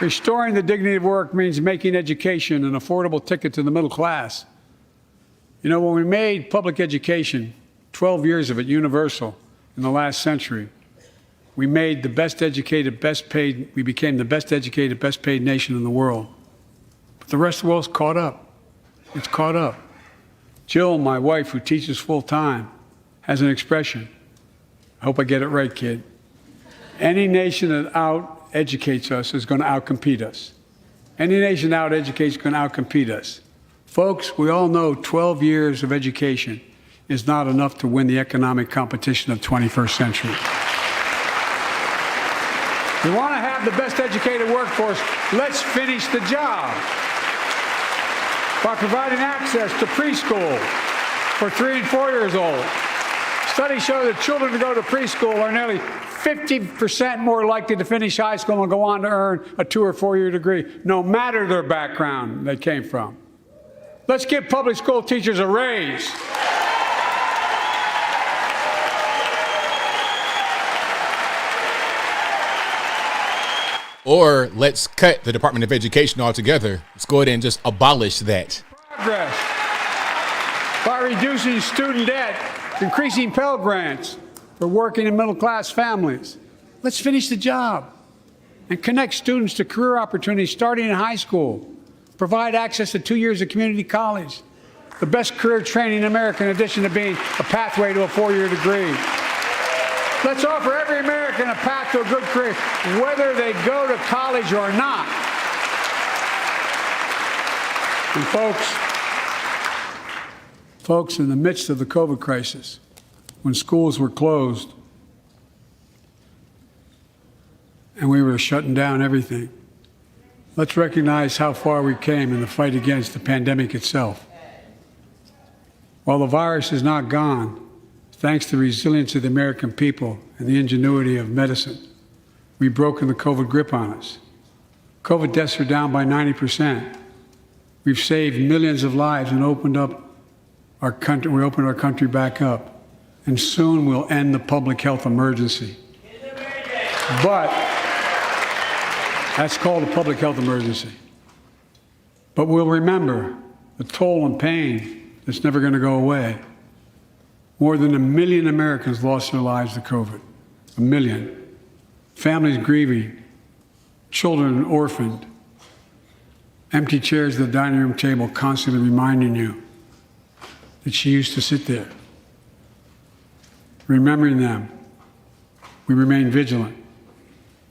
Restoring the dignity of work means making education an affordable ticket to the middle class. You know, when we made public education, 12 years of it, universal in the last century, we made the best educated, best paid, we became the best educated, best paid nation in the world. But the rest of the world's caught up. It's caught up. Jill, my wife, who teaches full time, has an expression. I hope I get it right, kid. Any nation that out-educates us is going to out-compete us. Any nation that out-educates is going to out-compete us. Folks, we all know 12 years of education is not enough to win the economic competition of the 21st century. We want to have the best educated workforce. Let's finish the job by providing access to preschool for 3 and 4 years old, Studies show that children who go to preschool are nearly 50% more likely to finish high school and go on to earn a 2 or 4 year degree, no matter their background they came from. Let's give public school teachers a raise. Or let's cut the Department of Education altogether. Let's go ahead and just abolish that. Progress by reducing student debt, increasing Pell Grants for working and middle-class families. Let's finish the job and connect students to career opportunities starting in high school. Provide access to 2 years of community college, the best career training in America, in addition to being a pathway to a 4-year degree. Let's offer every American a path to a good career, whether they go to college or not. And folks, in the midst of the COVID crisis, when schools were closed and we were shutting down everything, let's recognize how far we came in the fight against the pandemic itself. While the virus is not gone, thanks to the resilience of the American people and the ingenuity of medicine, we've broken the COVID grip on us. COVID deaths are down by 90%. We've saved millions of lives and opened up our country. We opened our country back up, and soon we'll end the public health emergency. But that's called a public health emergency. But we'll remember the toll and pain that's never going to go away. More than 1 million Americans lost their lives to COVID. 1 million. Families grieving, children orphaned, empty chairs at the dining room table constantly reminding you that she used to sit there. Remembering them, we remain vigilant.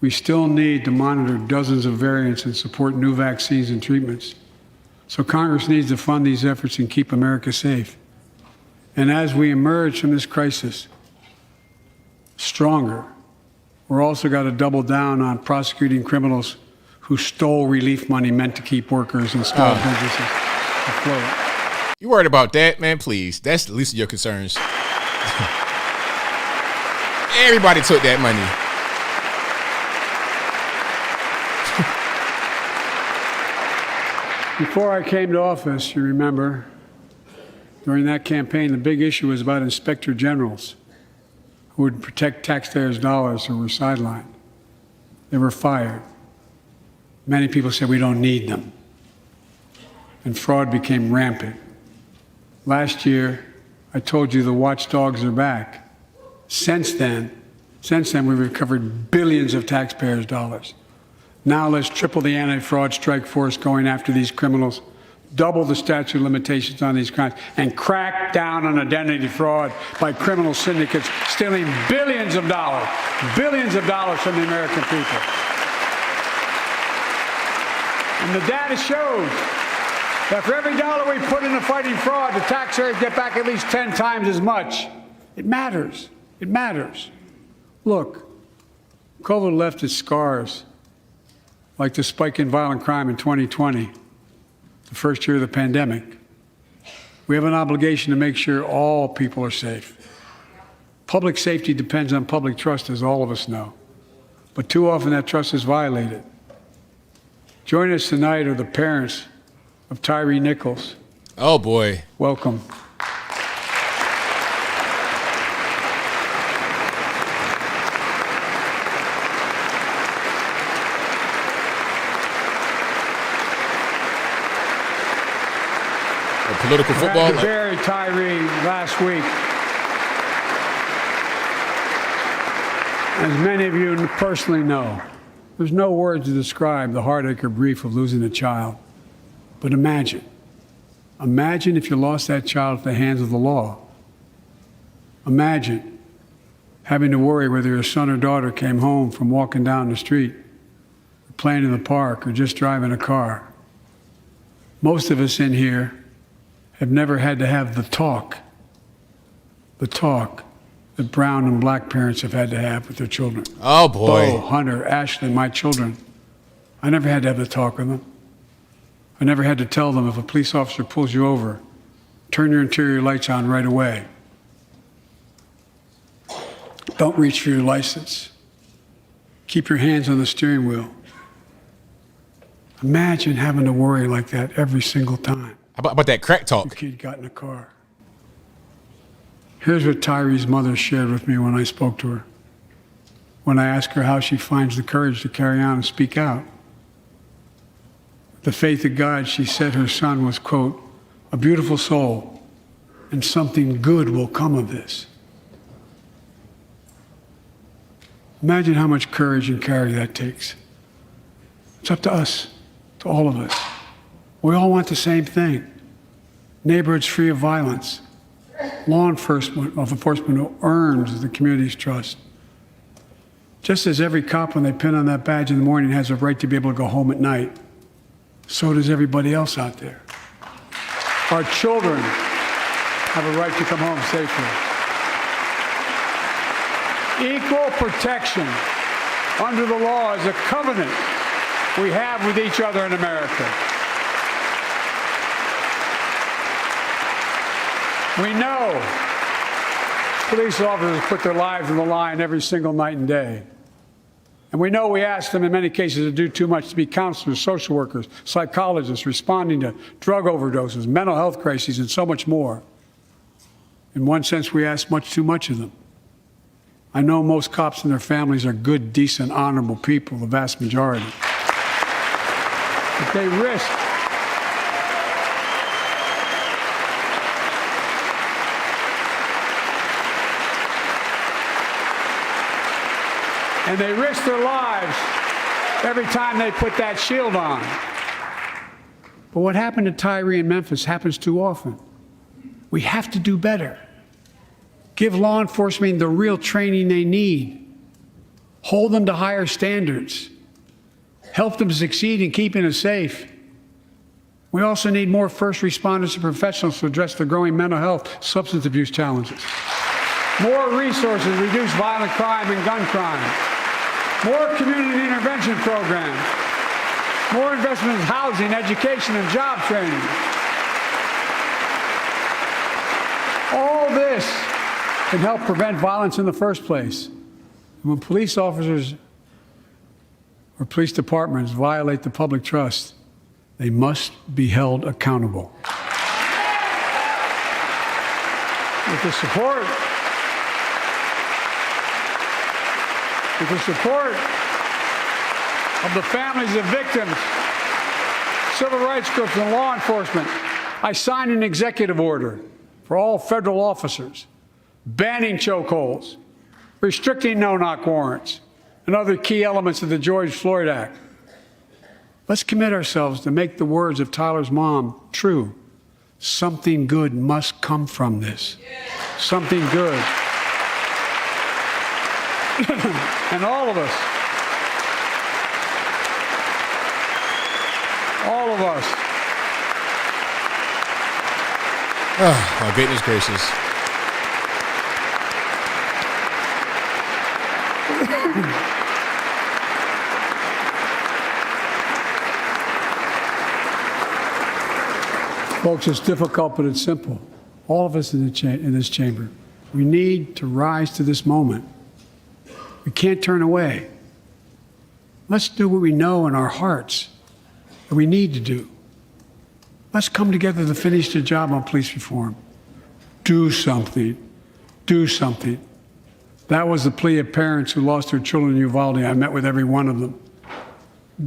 We still need to monitor dozens of variants and support new vaccines and treatments. So Congress needs to fund these efforts and keep America safe. And as we emerge from this crisis stronger, we're also got to double down on prosecuting criminals who stole relief money meant to keep workers and small businesses afloat. You worried about that, man? Please. That's the least of your concerns. Everybody took that money. Before I came to office, you remember, during that campaign, the big issue was about inspector generals who would protect taxpayers' dollars who were sidelined. They were fired. Many people said we don't need them. And fraud became rampant. Last year, I told you the watchdogs are back. Since then, we've recovered billions of taxpayers' dollars. Now let's triple the anti-fraud strike force going after these criminals, double the statute of limitations on these crimes, and crack down on identity fraud by criminal syndicates stealing billions of dollars from the American people. And the data shows that for every dollar we put into fighting fraud, the taxpayers get back at least 10 times as much. It matters. It matters. Look, COVID left its scars, like the spike in violent crime in 2020, the first year of the pandemic. We have an obligation to make sure all people are safe. Public safety depends on public trust, as all of us know. But too often that trust is violated. Joining us tonight are the parents of Tyree Nichols. Oh, boy. Welcome. Political football. I had to bury Tyree last week. As many of you personally know, there's no words to describe the heartache or grief of losing a child. But imagine if you lost that child at the hands of the law. Imagine having to worry whether your son or daughter came home from walking down the street, or playing in the park, or just driving a car. Most of us in here have never had to have the talk that brown and black parents have had to have with their children. Oh, boy. Bo, Hunter, Ashley, my children. I never had to have the talk with them. I never had to tell them if a police officer pulls you over, turn your interior lights on right away. Don't reach for your license. Keep your hands on the steering wheel. Imagine having to worry like that every single time How about that crack your talk? kid got in a car. Here's what Tyree's mother shared with me when I spoke to her. When I asked her how she finds the courage to carry on and speak out. With the faith of God, she said her son was, quote, a beautiful soul, and something good will come of this. Imagine how much courage and carry that takes. It's up to us, to all of us. We all want the same thing. Neighborhoods free of violence. Law enforcement who earns the community's trust. Just as every cop, when they pin on that badge in the morning, has a right to be able to go home at night, so does everybody else out there. Our children have a right to come home safely. Equal protection under the law is a covenant we have with each other in America. We know police officers put their lives on the line every single night and day. And we know we ask them in many cases to do too much, to be counselors, social workers, psychologists, responding to drug overdoses, mental health crises, and so much more. In one sense, we ask much too much of them. I know most cops and their families are good, decent, honorable people, the vast majority. But they risk their lives every time they put that shield on. But what happened to Tyree in Memphis happens too often. We have to do better. Give law enforcement the real training they need. Hold them to higher standards. Help them succeed in keeping us safe. We also need more first responders and professionals to address the growing mental health, substance abuse challenges. More resources to reduce violent crime and gun crime. More community intervention programs. More investment in housing, education, and job training. All this can help prevent violence in the first place. And when police officers or police departments violate the public trust, they must be held accountable. With the support of the families of victims, civil rights groups, and law enforcement, I signed an executive order for all federal officers, banning chokeholds, restricting no-knock warrants, and other key elements of the George Floyd Act. Let's commit ourselves to make the words of Tyler's mom true. Something good must come from this. Something good. And all of us, Oh, my goodness gracious. Folks, it's difficult, but it's simple. All of us in this chamber, we need to rise to this moment. We can't turn away. Let's do what we know in our hearts that we need to do. Let's come together to finish the job on police reform. Do something. Do something. That was the plea of parents who lost their children in Uvalde. I met with every one of them.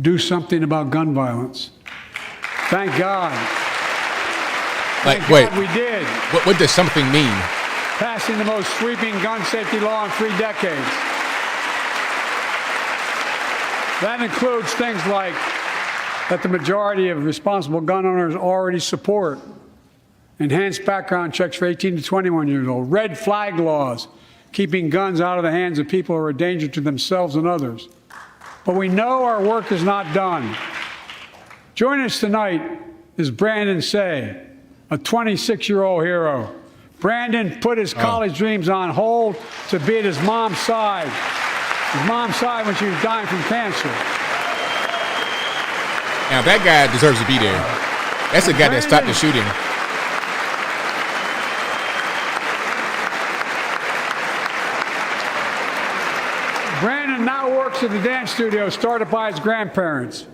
Do something about gun violence. Thank God. Like, wait, we did. What does something mean? Passing the most sweeping gun safety law in 3 decades. That includes things like that the majority of responsible gun owners already support. Enhanced background checks for 18 to 21 years old. Red flag laws, keeping guns out of the hands of people who are a danger to themselves and others. But we know our work is not done. Joining us tonight is Brandon Say, a 26-year-old hero. Brandon put his college dreams on hold to be at his mom's side. His mom's side when she was dying from cancer. Now, that guy deserves to be there. That's the guy that stopped the shooting. to the dance studio started by his grandparents.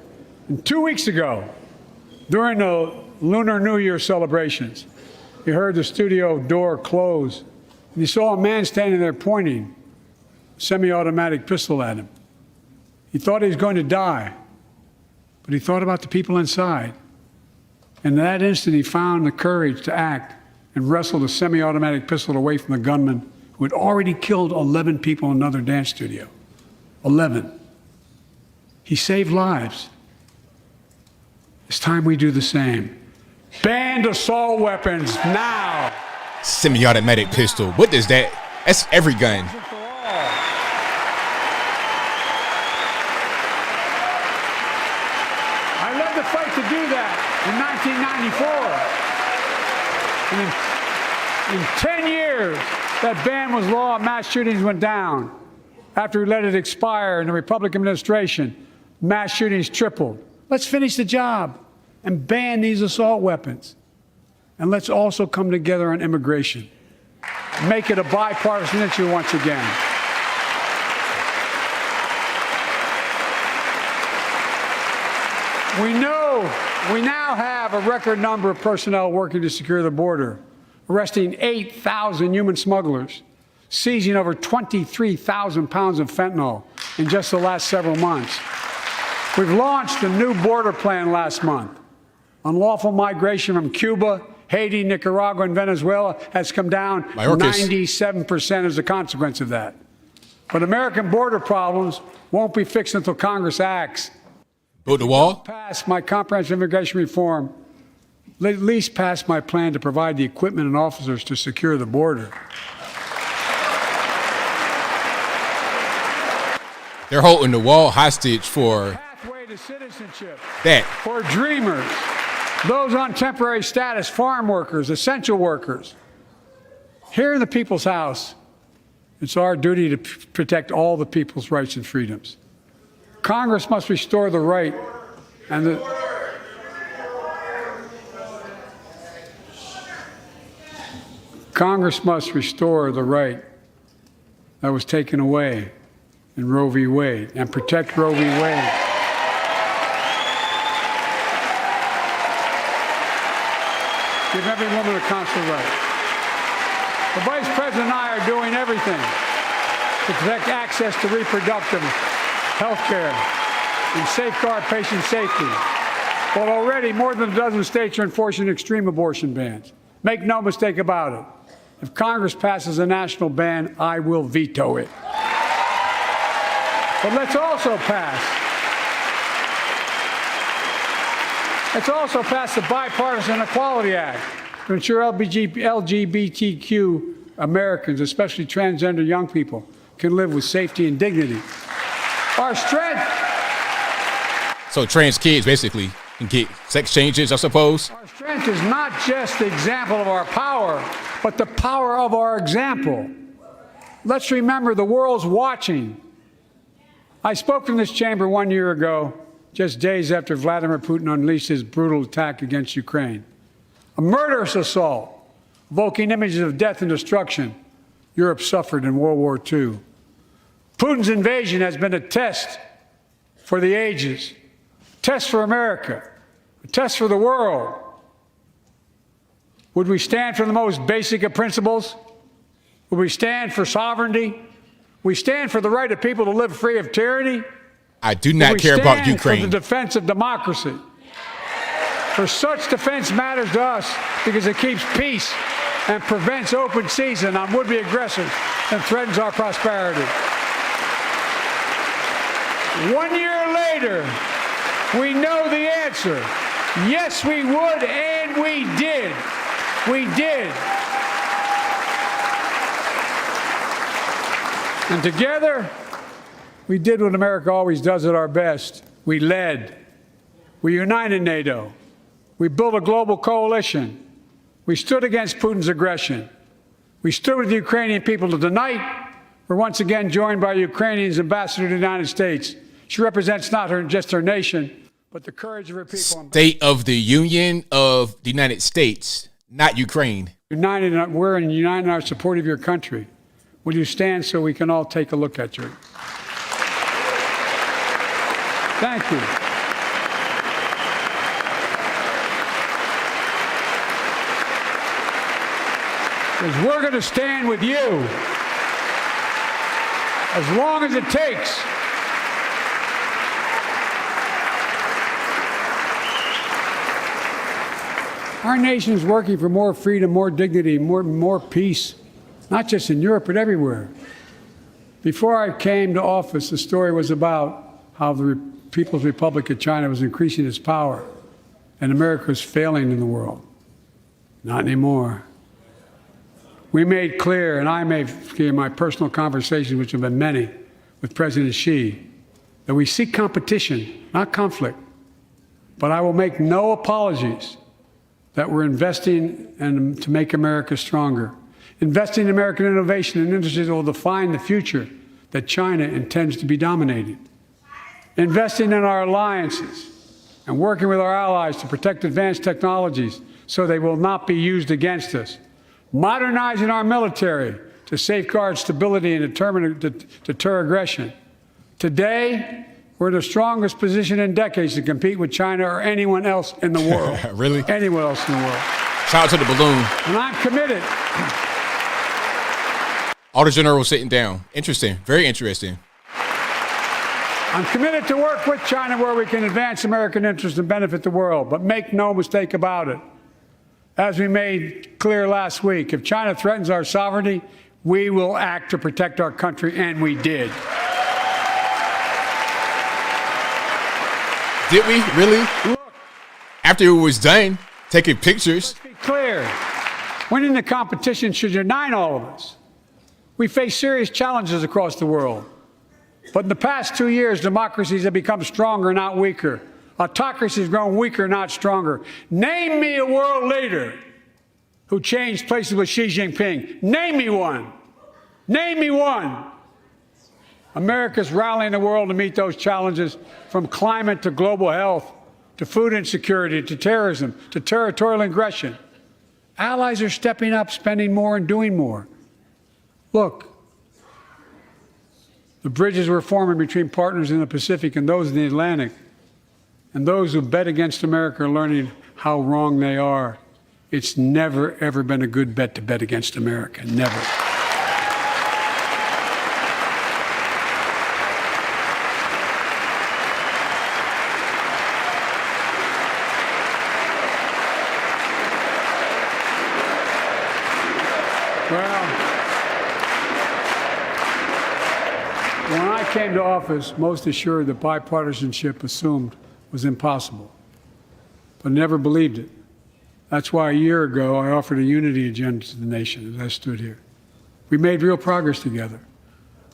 And 2 weeks ago, during the Lunar New Year celebrations, he heard the studio door close, and he saw a man standing there pointing a semi-automatic pistol at him. He thought he was going to die, but he thought about the people inside. And in that instant, he found the courage to act and wrestled a semi-automatic pistol away from the gunman who had already killed 11 people in another dance studio. 11. He saved lives. It's time we do the same. Ban assault weapons now. Semi-automatic pistol. What does that? That's every gun. I led the fight to do that in 1994. And in 10 years, that ban was law and mass shootings went down. After we let it expire in the Republican administration, mass shootings tripled. Let's finish the job and ban these assault weapons. And let's also come together on immigration. Make it a bipartisan issue once again. We now have a record number of personnel working to secure the border, arresting 8,000 human smugglers, seizing over 23,000 pounds of fentanyl in just the last several months. We've launched a new border plan last month. Unlawful migration from Cuba, Haiti, Nicaragua, and Venezuela has come down 97% as a consequence of that. But American border problems won't be fixed until Congress acts. Build the wall? Pass my comprehensive immigration reform. At least pass my plan to provide the equipment and officers to secure the border. They're holding the wall hostage for Pathway to citizenship. that. For dreamers, those on temporary status, farm workers, essential workers. Here in the People's House, it's our duty to protect all the people's rights and freedoms. Congress must restore the right and the Congress must restore the right that was taken away in Roe v. Wade and protect Roe v. Wade. Give every woman a constitutional right. The Vice President and I are doing everything to protect access to reproductive health care and safeguard patient safety. But already more than a dozen states are enforcing extreme abortion bans. Make no mistake about it. If Congress passes a national ban, I will veto it. But let's also pass the Bipartisan Equality Act to ensure LGBTQ Americans, especially transgender young people, can live with safety and dignity. Our strength. So trans kids basically can get sex changes, I suppose. Our strength is not just the example of our power, but the power of our example. Let's remember the world's watching. I spoke in this chamber 1 year ago, just days after Vladimir Putin unleashed his brutal attack against Ukraine. A murderous assault, evoking images of death and destruction Europe suffered in World War II. Putin's invasion has been a test for the ages, a test for America, a test for the world. Would we stand for the most basic of principles? Would we stand for sovereignty? We stand for the right of people to live free of tyranny. I do not care about Ukraine. For the defense of democracy. For such defense matters to us because it keeps peace and prevents open season on would-be aggressors and threatens our prosperity. 1 year later, we know the answer. Yes, we would, and we did. We did. And together, we did what America always does at our best. We led. We united NATO. We built a global coalition. We stood against Putin's aggression. We stood with the Ukrainian people. Tonight, we're once again joined by Ukrainian's ambassador to the United States. She represents not just her nation, but the courage of her people. State of the Union of the United States, not Ukraine. We're united in our support of your country. Will you stand so we can all take a look at you? Thank you. Because we're going to stand with you as long as it takes. Our nation is working for more freedom, more dignity, more peace, not just in Europe, but everywhere. Before I came to office, the story was about how the People's Republic of China was increasing its power and America was failing in the world. Not anymore. We made clear, and I made clear in my personal conversations, which have been many, with President Xi, that we seek competition, not conflict. But I will make no apologies that we're investing to make America stronger, investing in American innovation and industries that will define the future that China intends to be dominating, investing in our alliances and working with our allies to protect advanced technologies so they will not be used against us, modernizing our military to safeguard stability and deter aggression. Today, we're in the strongest position in decades to compete with China or anyone else in the world. Really? Anyone else in the world. Shout out to the balloon. And I'm committed. All the generals sitting down. Interesting. Very interesting. I'm committed to work with China where we can advance American interests and benefit the world. But make no mistake about it. As we made clear last week, if China threatens our sovereignty, we will act to protect our country, and we did. Did we really? Look, after it was done, taking pictures. Let's be clear. Winning the competition should unite all of us. We face serious challenges across the world. But in the past 2 years, democracies have become stronger, not weaker. Autocracies have grown weaker, not stronger. Name me a world leader who changed places with Xi Jinping. Name me one. Name me one. America's rallying the world to meet those challenges, from climate to global health, to food insecurity, to terrorism, to territorial aggression. Allies are stepping up, spending more, and doing more. Look, the bridges we're forming between partners in the Pacific and those in the Atlantic, and those who bet against America are learning how wrong they are. It's never, ever been a good bet to bet against America. Never. Well, when I came to office, most assured that bipartisanship assumed was impossible, but never believed it. That's why a year ago I offered a unity agenda to the nation as I stood here. We made real progress together.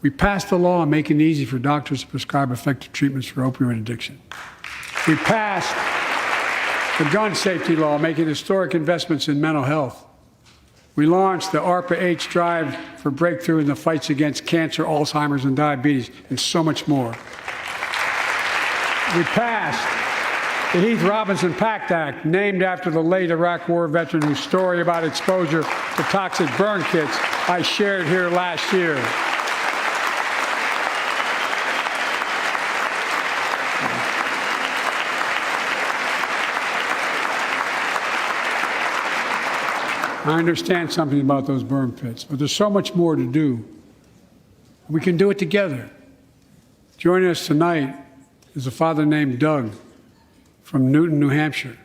We passed a law making it easy for doctors to prescribe effective treatments for opioid addiction. We passed the gun safety law, making historic investments in mental health. We launched the ARPA-H drive for breakthrough in the fights against cancer, Alzheimer's, and diabetes, and so much more. We passed the Heath Robinson PACT Act, named after the late Iraq War veteran whose story about exposure to toxic burn kits I shared here last year. I understand something about those burn pits, but there's so much more to do. We can do it together. Joining us tonight is a father named Doug from Newton, New Hampshire.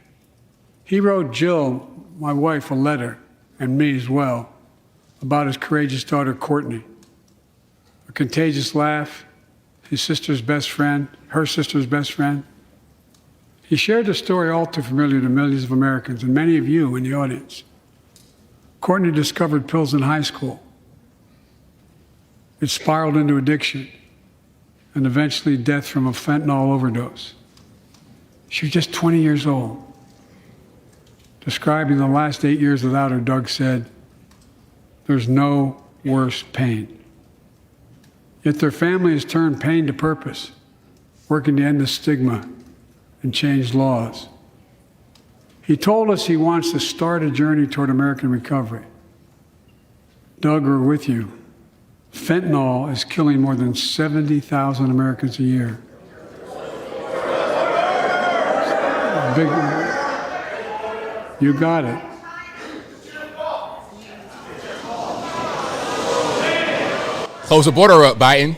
He wrote Jill, my wife, a letter, and me as well, about his courageous daughter, Courtney. A contagious laugh, his sister's best friend, her sister's best friend. He shared a story all too familiar to millions of Americans and many of you in the audience. Courtney discovered pills in high school. It spiraled into addiction and eventually death from a fentanyl overdose. She was just 20 years old. Describing the last 8 years without her, Doug said, "There's no worse pain." Yet their family has turned pain to purpose, working to end the stigma and change laws. He told us he wants to start a journey toward American recovery. Doug, we're with you. Fentanyl is killing more than 70,000 Americans a year. Big, you got it. Close the border up, Biden.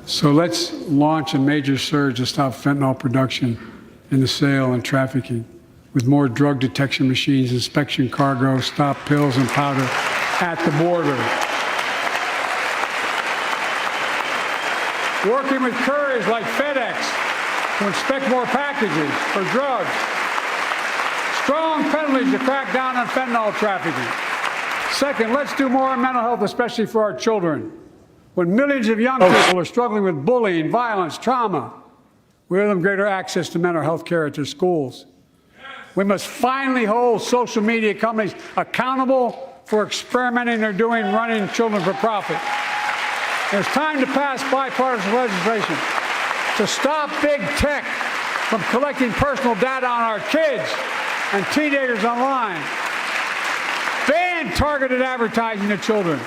So let's launch a major surge to stop fentanyl production and the sale and trafficking with more drug detection machines, inspection cargo, stop pills and powder at the border. Working with couriers like FedEx to inspect more packages for drugs. Strong penalties to crack down on fentanyl trafficking. Second, let's do more on mental health, especially for our children. When millions of young people are struggling with bullying, violence, trauma, we give them greater access to mental health care at their schools. We must finally hold social media companies accountable for experimenting they're doing running children for profit. It's time to pass bipartisan legislation to stop big tech from collecting personal data on our kids and teenagers online. Ban targeted advertising to children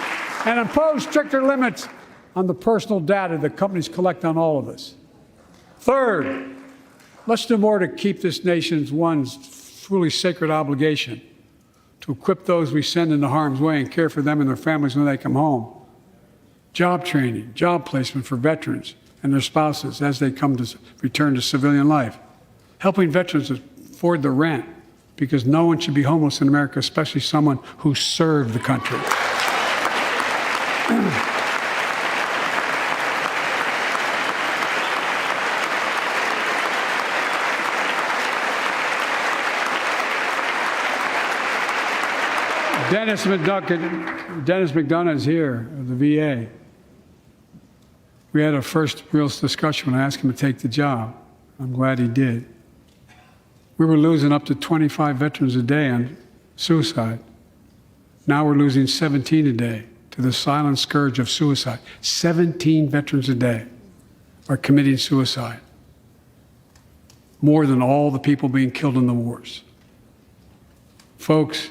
and impose stricter limits on the personal data that companies collect on all of us. Third, let's do more to keep this nation's one truly sacred obligation to equip those we send into harm's way and care for them and their families when they come home. Job training, job placement for veterans and their spouses as they come to return to civilian life. Helping veterans afford the rent, because no one should be homeless in America, especially someone who served the country. Dennis McDonough is here, of the VA. We had a first real discussion when I asked him to take the job. I'm glad he did. We were losing up to 25 veterans a day on suicide. Now we're losing 17 a day to the silent scourge of suicide. 17 veterans a day are committing suicide. More than all the people being killed in the wars. Folks,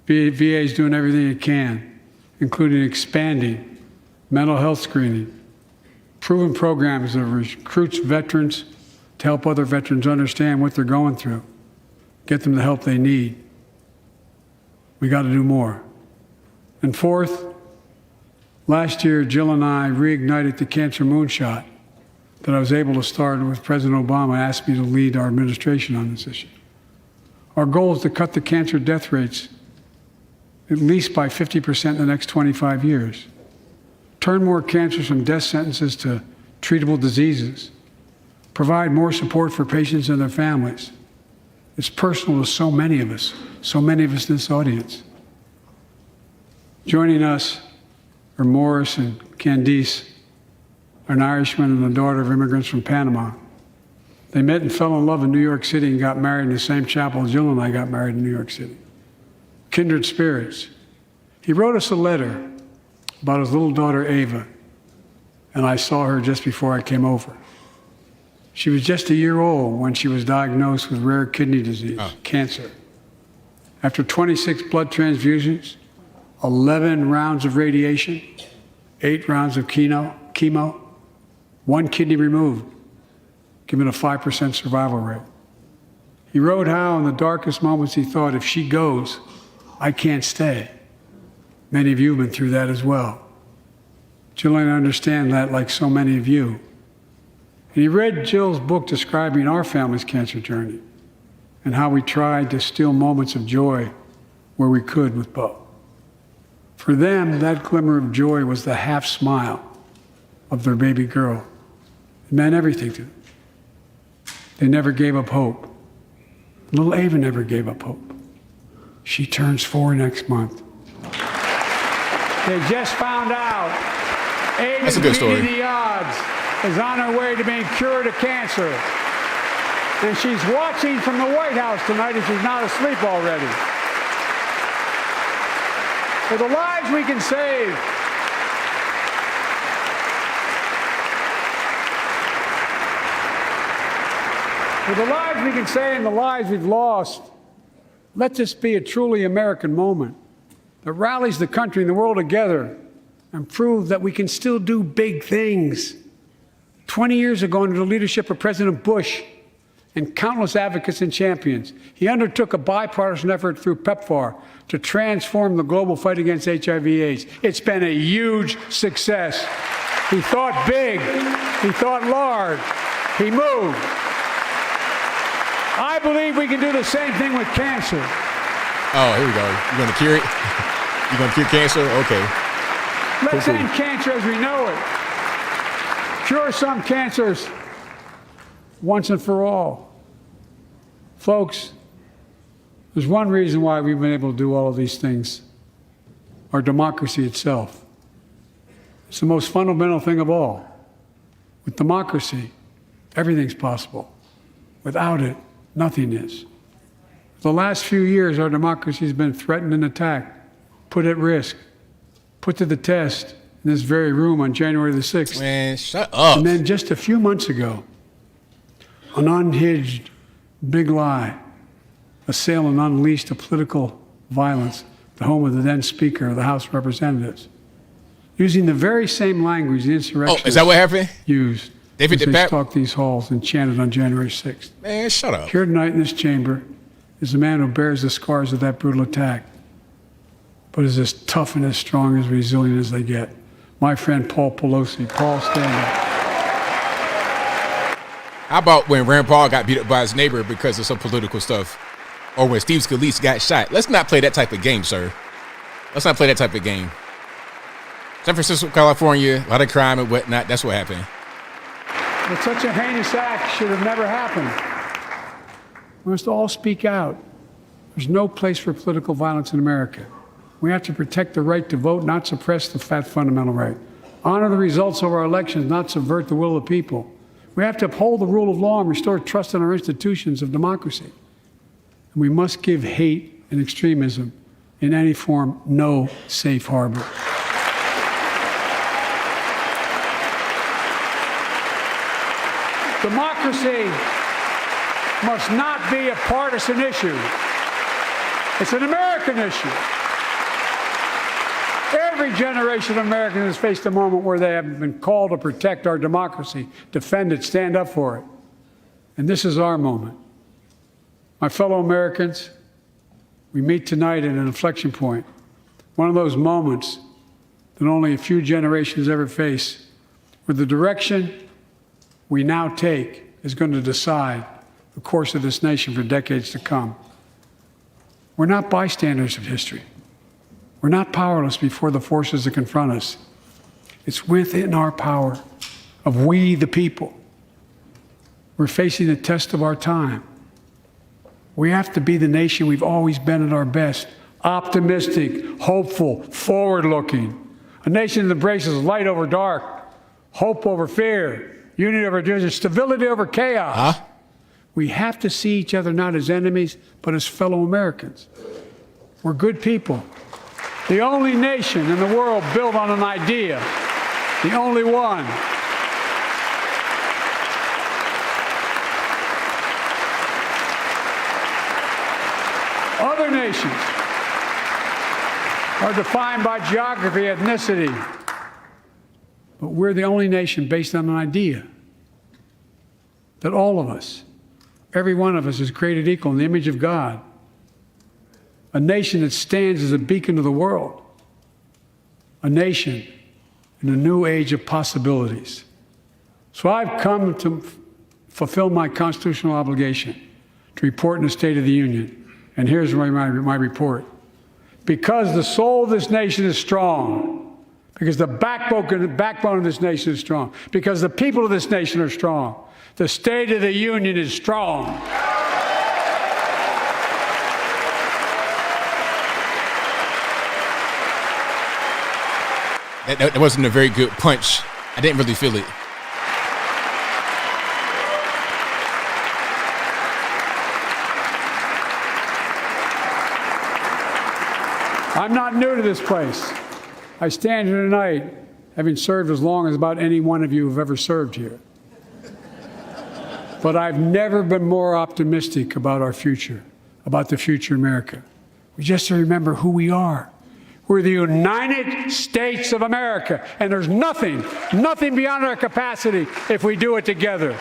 VA is doing everything it can, including expanding mental health screening, proven programs that recruits veterans to help other veterans understand what they're going through, get them the help they need. We got to do more. And fourth, last year, Jill and I reignited the cancer moonshot that I was able to start with President Obama asked me to lead our administration on this issue. Our goal is to cut the cancer death rates at least by 50% in the next 25 years. Turn more cancers from death sentences to treatable diseases. Provide more support for patients and their families. It's personal to so many of us in this audience. Joining us are Morris and Candice, an Irishman and the daughter of immigrants from Panama. They met and fell in love in New York City and got married in the same chapel Jill and I got married in New York City. Kindred spirits. He wrote us a letter about his little daughter, Ava, and I saw her just before I came over. She was just a year old when she was diagnosed with rare kidney disease, cancer. After 26 blood transfusions, 11 rounds of radiation, 8 rounds of chemo, 1 kidney removed, given a 5% survival rate. He wrote how in the darkest moments he thought, if she goes, I can't stay. Many of you have been through that as well. Jill and I understand that like so many of you. And he read Jill's book describing our family's cancer journey and how we tried to steal moments of joy where we could with Bo. For them, that glimmer of joy was the half smile of their baby girl. It meant everything to them. They never gave up hope. Little Ava never gave up hope. She turns 4 next month. They just found out Ava's beating the odds, is on her way to being cured of cancer. And she's watching from the White House tonight if she's not asleep already. For the lives we can save. For the lives we can save and the lives we've lost, let this be a truly American moment that rallies the country and the world together and proves that we can still do big things. 20 years ago, under the leadership of President Bush, and countless advocates and champions, he undertook a bipartisan effort through PEPFAR to transform the global fight against HIV/AIDS. It's been a huge success. He thought big. He thought large. He moved. I believe we can do the same thing with cancer. Oh, here we go. You're going to cure it? You're going to cure cancer? Okay. Let's end cancer as we know it. Cure some cancers once and for all. Folks, there's one reason why we've been able to do all of these things. Our democracy itself. It's the most fundamental thing of all. With democracy, everything's possible. Without it, nothing is. For the last few years, our democracy has been threatened and attacked, put at risk, put to the test in this very room on January the 6th. Man, shut up. And then just a few months ago, an unhinged big lie, assailant unleashed a political violence, the home of the then Speaker of the House of Representatives, using the very same language the insurrectionists is that what happened? used David as they DePape? stalked these halls and chanted on January 6th. Man, shut up. Here tonight in this chamber is the man who bears the scars of that brutal attack, but is as tough and as strong and as resilient as they get. My friend Paul Pelosi. Paul, stand up. How about when Rand Paul got beat up by his neighbor because of some political stuff? Or when Steve Scalise got shot? Let's not play that type of game, sir. Let's not play that type of game. San Francisco, California, a lot of crime and whatnot. That's what happened. But such a heinous act should have never happened. We must all speak out. There's no place for political violence in America. We have to protect the right to vote, not suppress the fundamental right. Honor the results of our elections, not subvert the will of the people. We have to uphold the rule of law and restore trust in our institutions of democracy. And we must give hate and extremism in any form no safe harbor. Democracy must not be a partisan issue. It's an American issue. Every generation of Americans has faced a moment where they have been called to protect our democracy, defend it, stand up for it. And this is our moment. My fellow Americans, we meet tonight at an inflection point, one of those moments that only a few generations ever face, where the direction we now take is going to decide the course of this nation for decades to come. We're not bystanders of history. We're not powerless before the forces that confront us. It's within our power of we, the people. We're facing the test of our time. We have to be the nation we've always been at our best, optimistic, hopeful, forward-looking. A nation that embraces light over dark, hope over fear, unity over division, stability over chaos. Huh? We have to see each other not as enemies, but as fellow Americans. We're good people. The only nation in the world built on an idea, the only one. Other nations are defined by geography, ethnicity, but we're the only nation based on an idea that all of us, every one of us, is created equal in the image of God. A nation that stands as a beacon to the world. A nation in a new age of possibilities. So I've come to fulfill my constitutional obligation to report in the State of the Union. And here's my report. Because the soul of this nation is strong, because the backbone of this nation is strong, because the people of this nation are strong, the State of the Union is strong. That wasn't a very good punch. I didn't really feel it. I'm not new to this place. I stand here tonight having served as long as about any one of you have ever served here. But I've never been more optimistic about our future, about the future of America. We just have to remember who we are. We're the United States of America, and there's nothing beyond our capacity if we do it together.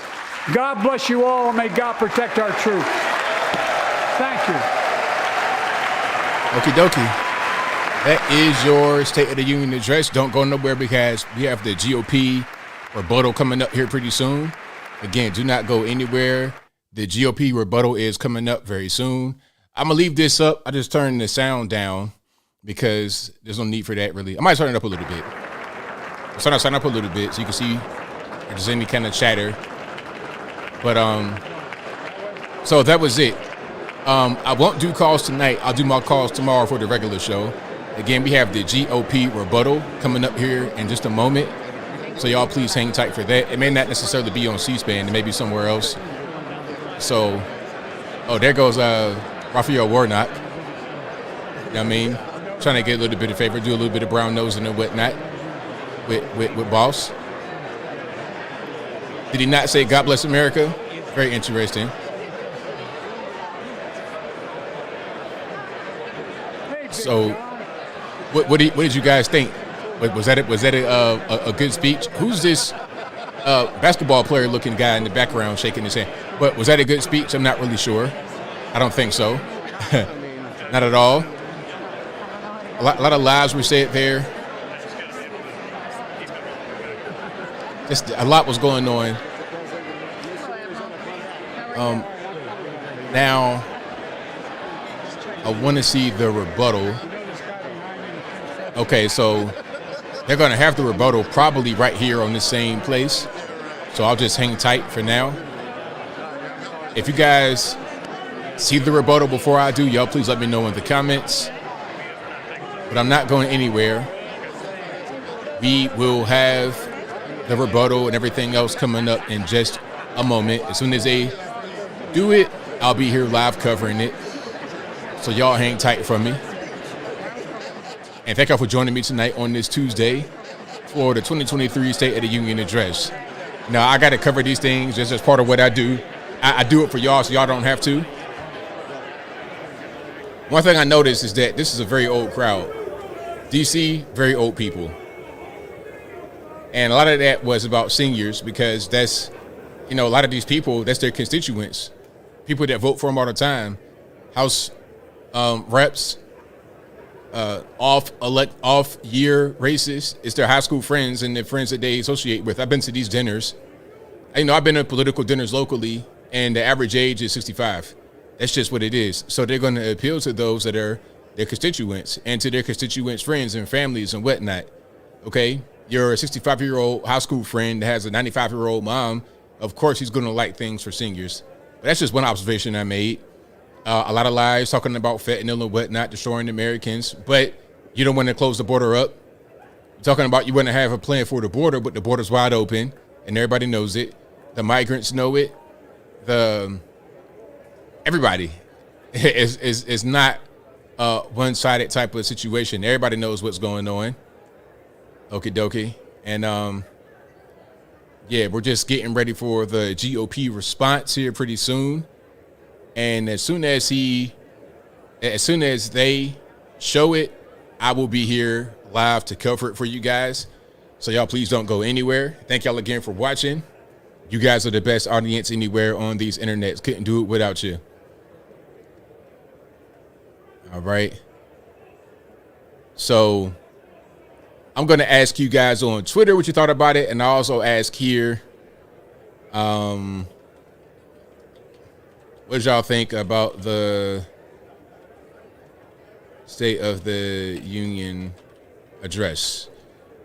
God bless you all, and may God protect our troops. Thank you. Okie dokie. That is your State of the Union address. Don't go nowhere because we have the GOP rebuttal coming up here pretty soon. Again, do not go anywhere. The GOP rebuttal is coming up very soon. I'm going to leave this up. I just turned the sound down because there's no need for that, really. I might turn it up a little bit. Sign up a little bit so you can see if there's any kind of chatter. But, so that was it. I won't do calls tonight. I'll do my calls tomorrow for the regular show. Again, we have the GOP rebuttal coming up here in just a moment. So y'all please hang tight for that. It may not necessarily be on C-SPAN. It may be somewhere else. So, oh, there goes Raphael Warnock. You know what I mean? Trying to get a little bit of favor, do a little bit of brown nosing and whatnot with Boss. Did he not say God bless America? Very interesting. So, what did you guys think? Was that a good speech? Who's this basketball player looking guy in the background shaking his hand? But was that a good speech? I'm not really sure. I don't think so. Not at all. A lot of lies were said there. Just a lot was going on. Now, I want to see the rebuttal. Okay, so they're going to have the rebuttal probably right here on the same place. So I'll just hang tight for now. If you guys see the rebuttal before I do, y'all please let me know in the comments. But I'm not going anywhere. We will have the rebuttal and everything else coming up in just a moment. As soon as they do it, I'll be here live covering it. So y'all hang tight for me. And thank y'all for joining me tonight on this Tuesday for the 2023 State of the Union address. Now, I got to cover these things just as part of what I do. I do it for y'all so y'all don't have to. One thing I noticed is that this is a very old crowd. DC, very old people. And a lot of that was about seniors because that's, a lot of these people, that's their constituents. People that vote for them all the time. House reps, off-year races. It's their high school friends and their friends that they associate with. I've been to these dinners. I've been to political dinners locally, and the average age is 65. That's just what it is. So they're going to appeal to those that are their constituents and to their constituents' friends and families and whatnot. Okay? You're a 65-year-old high school friend that has a 95-year-old mom. Of course, he's going to like things for seniors. But that's just one observation I made. A lot of lies talking about fentanyl and whatnot, destroying Americans. But you don't want to close the border up. You're talking about you want to have a plan for the border, but the border's wide open, and everybody knows it. The migrants know it. Everybody is not a one-sided type of situation. Everybody knows what's going on. Okie dokie. And we're just getting ready for the GOP response here pretty soon. And as soon as they show it, I will be here live to cover it for you guys. So y'all please don't go anywhere. Thank y'all again for watching. You guys are the best audience anywhere on these internets. Couldn't do it without you. All right. So I'm going to ask you guys on Twitter what you thought about it. And I also ask here, what did y'all think about the State of the Union address?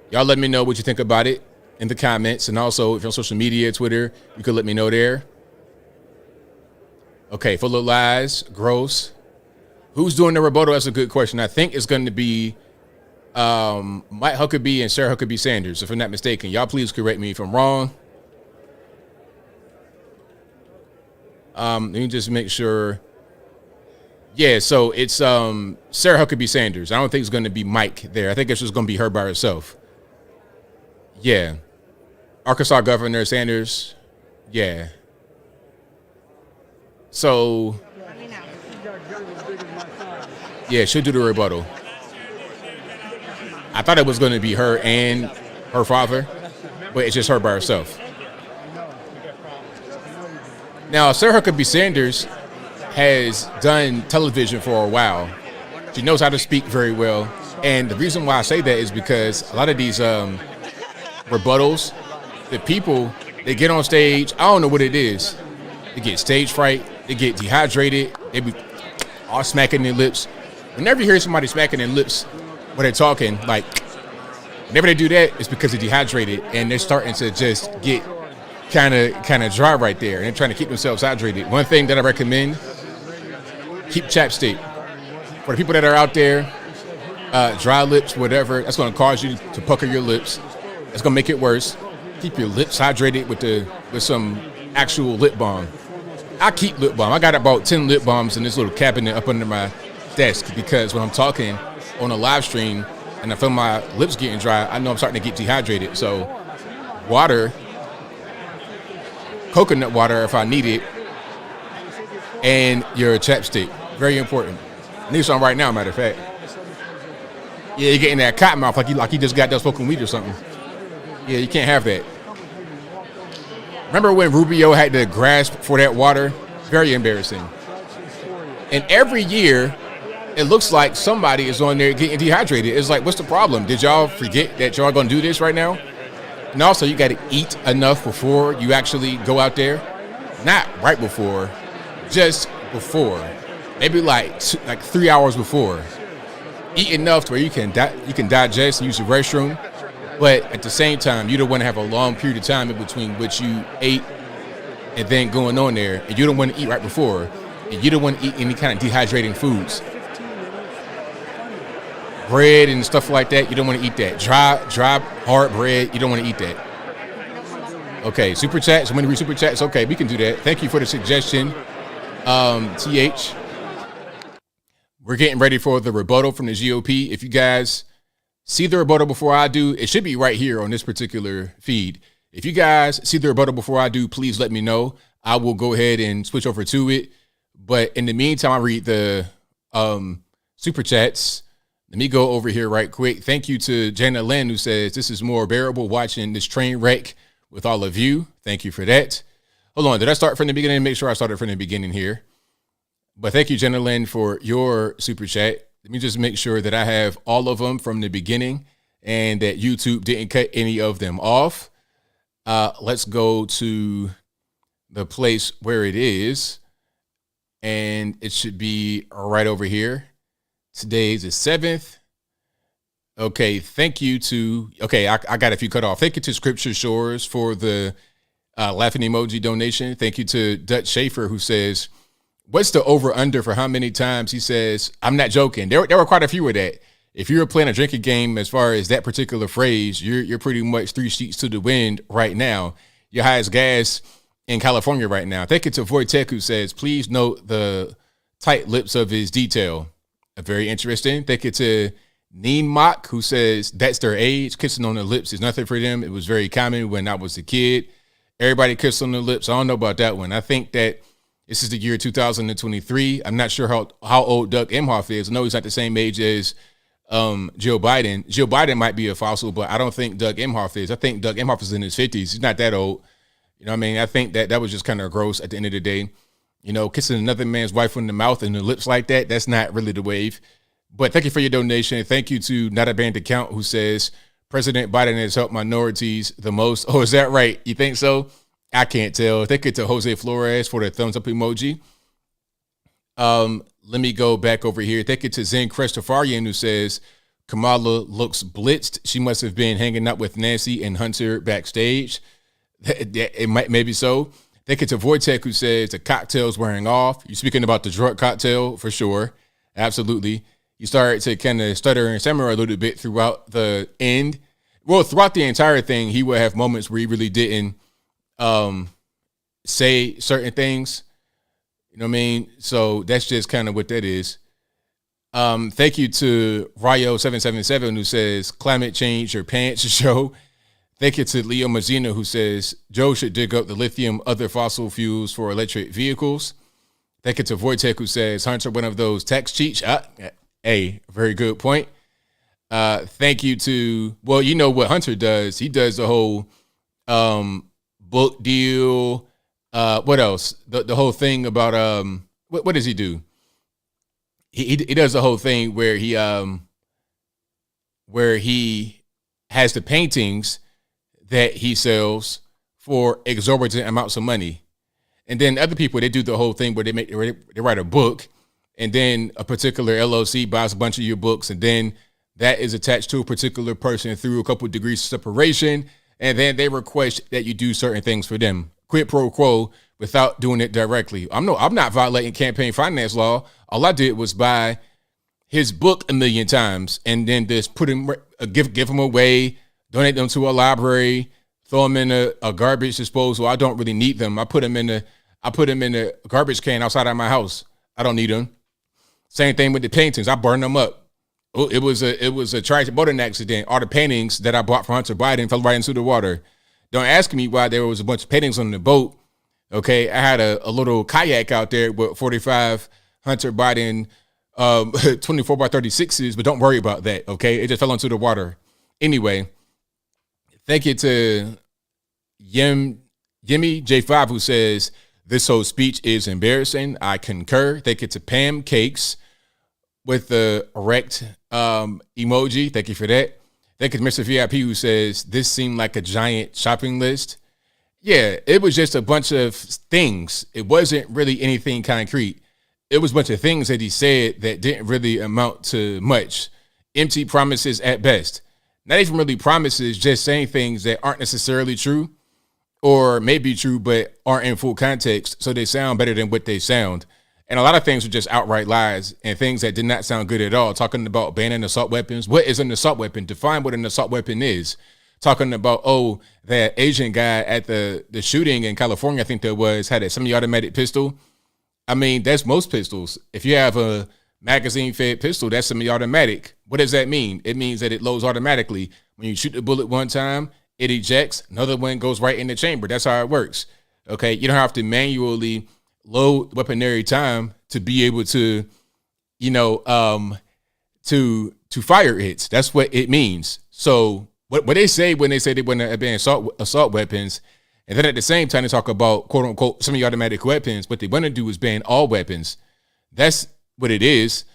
Y'all let me know what you think about it in the comments. And also, if you're on social media, Twitter, you could let me know there. Okay, full of lies, gross. Who's doing the rebuttal? That's a good question. I think it's going to be Mike Huckabee and Sarah Huckabee Sanders, if I'm not mistaken. Y'all please correct me if I'm wrong. Let me just make sure. Yeah, so it's Sarah Huckabee Sanders. I don't think it's going to be Mike there. I think it's just going to be her by herself. Yeah. Arkansas Governor Sanders. Yeah. So, yeah, she'll do the rebuttal. I thought it was going to be her and her father, but it's just her by herself. Now, Sarah Huckabee Sanders has done television for a while. She knows how to speak very well. And the reason why I say that is because a lot of these rebuttals, the people, they get on stage, I don't know what it is. They get stage fright, they get dehydrated, they be all smacking their lips. Whenever you hear somebody smacking their lips when they're talking, like, whenever they do that, it's because they're dehydrated and they're starting to just get kind of dry right there, and they're trying to keep themselves hydrated. One thing that I recommend, keep chapstick. For the people that are out there, dry lips, whatever, that's going to cause you to pucker your lips. That's going to make it worse. Keep your lips hydrated with some actual lip balm. I keep lip balm. I got about 10 lip balms in this little cabinet up under my desk, because when I'm talking on a live stream and I feel my lips getting dry, I know I'm starting to get dehydrated. So water, coconut water if I need it, and your chapstick, very important. I need some right now, matter of fact. Yeah, you're getting that cotton mouth like you just got done smoking weed or something. Yeah, you can't have that. Remember when Rubio had to grasp for that water? Very embarrassing. And every year, it looks like somebody is on there getting dehydrated. It's like, what's the problem? Did y'all forget that y'all going to do this right now? And also, you got to eat enough before you actually go out there. Not right before, just before. Maybe like 3 hours before. Eat enough to where you can digest and use the restroom. But at the same time, you don't want to have a long period of time in between what you ate and then going on there. And you don't want to eat right before. And you don't want to eat any kind of dehydrating foods. Bread and stuff like that, you don't want to eat that. Dry, hard bread, you don't want to eat that. Okay, super chats. I'm going to read super chats. Okay, we can do that. Thank you for the suggestion, TH. We're getting ready for the rebuttal from the GOP. If you guys see the rebuttal before I do, it should be right here on this particular feed. If you guys see the rebuttal before I do, please let me know. I will go ahead and switch over to it. But in the meantime, I read the super chats. Let me go over here right quick. Thank you to Jana Lynn, who says, this is more bearable watching this train wreck with all of you. Thank you for that. Hold on. Did I start from the beginning? Make sure I started from the beginning here. But thank you, Jenna Lynn, for your super chat. Let me just make sure that I have all of them from the beginning and that YouTube didn't cut any of them off. Let's go to the place where it is. And it should be right over here. Today's the 7th. Okay, thank you to, I got a few cut off. Thank you to Scripture Shores for the laughing emoji donation. Thank you to Dutch Schaefer, who says, what's the over-under for how many times he says, I'm not joking. There were quite a few of that. If you were playing a drinking game as far as that particular phrase, you're pretty much 3 sheets to the wind right now. Your highest gas in California right now. Thank you to Wojtek, who says, please note the tight lips of his detail. Very interesting. Thank you to Neen Mock, who says that's their age. Kissing on the lips is nothing for them. It was very common when I was a kid. Everybody kissed on the lips. I don't know about that one. I think that this is the year 2023. I'm not sure how old Doug Emhoff is. I know he's not the same age as Joe Biden. Joe Biden might be a fossil, but I don't think Doug Emhoff is. I think Doug Emhoff is in his 50s. He's not that old. You know what I mean? I think that was just kind of gross at the end of the day. You know, kissing another man's wife on the mouth and the lips like that, that's not really the wave. But thank you for your donation. Thank you to Not a Banned Account, who says President Biden has helped minorities the most. Oh, is that right? You think so? I can't tell. Thank you to Jose Flores for the thumbs up emoji. Let me go back over here. Thank you to Zen Christopher,ian, who says Kamala looks blitzed. She must have been hanging out with Nancy and Hunter backstage. It might, maybe so. Thank you to Wojtek, who says the cocktail's wearing off. You're speaking about the drug cocktail for sure. Absolutely. You started to kind of stutter and stammer a little bit throughout the end. Well, throughout the entire thing, he would have moments where he really didn't say certain things. You know what I mean? So that's just kind of what that is. Thank you to Ryo777, who says climate change your pants show. Thank you to Leo Mazzina, who says Joe should dig up the lithium, other fossil fuels for electric vehicles. Thank you to Wojtek, who says Hunter, one of those tax cheats. Hey, very good point. Thank you to, well, you know what Hunter does. He does the whole book deal, What else? The whole thing about what does he do? He does the whole thing where he has the paintings that he sells for exorbitant amounts of money. And then other people, they do the whole thing where they write a book, and then a particular LLC buys a bunch of your books, and then that is attached to a particular person through a couple of degrees of separation, and then they request that you do certain things for them. Quid pro quo without doing it directly. I'm not violating campaign finance law. All I did was buy his book a million times and then just put him, give him away, donate them to a library, throw them in a garbage disposal. I don't really need them. I put them in a garbage can outside of my house. I don't need them. Same thing with the paintings. I burned them up. Oh, it was a tragic boating accident. All the paintings that I bought from Hunter Biden fell right into the water. Don't ask me why there was a bunch of paintings on the boat. Okay, I had a little kayak out there with 45 Hunter Biden 24 by 36s, but don't worry about that. Okay, it just fell into the water. Anyway, thank you to Yimmy J5 who says this whole speech is embarrassing. I concur. Thank you to Pam Cakes with the erect emoji. Thank you for that. Thank you to Mr. VIP who says this seemed like a giant shopping list. Yeah, it was just a bunch of things. It wasn't really anything concrete. It was a bunch of things that he said that didn't really amount to much. Empty promises at best. Not even really promises, just saying things that aren't necessarily true or may be true but aren't in full context, so they sound better than what they sound. And a lot of things were just outright lies and things that did not sound good at all. Talking about banning assault weapons. What is an assault weapon? Define what an assault weapon is. Talking about, that Asian guy at the shooting in California, I think there was, had a semi-automatic pistol. I mean, that's most pistols. If you have a magazine-fed pistol, that's semi-automatic. What does that mean? It means that it loads automatically. When you shoot the bullet one time, it ejects. Another one goes right in the chamber. That's how it works. Okay, you don't have to manually load weapon every time to be able to, to fire it. That's what it means. So what they say when they say they want to ban assault weapons, and then at the same time they talk about quote unquote semi-automatic weapons, what they want to do is ban all weapons. That's what it is.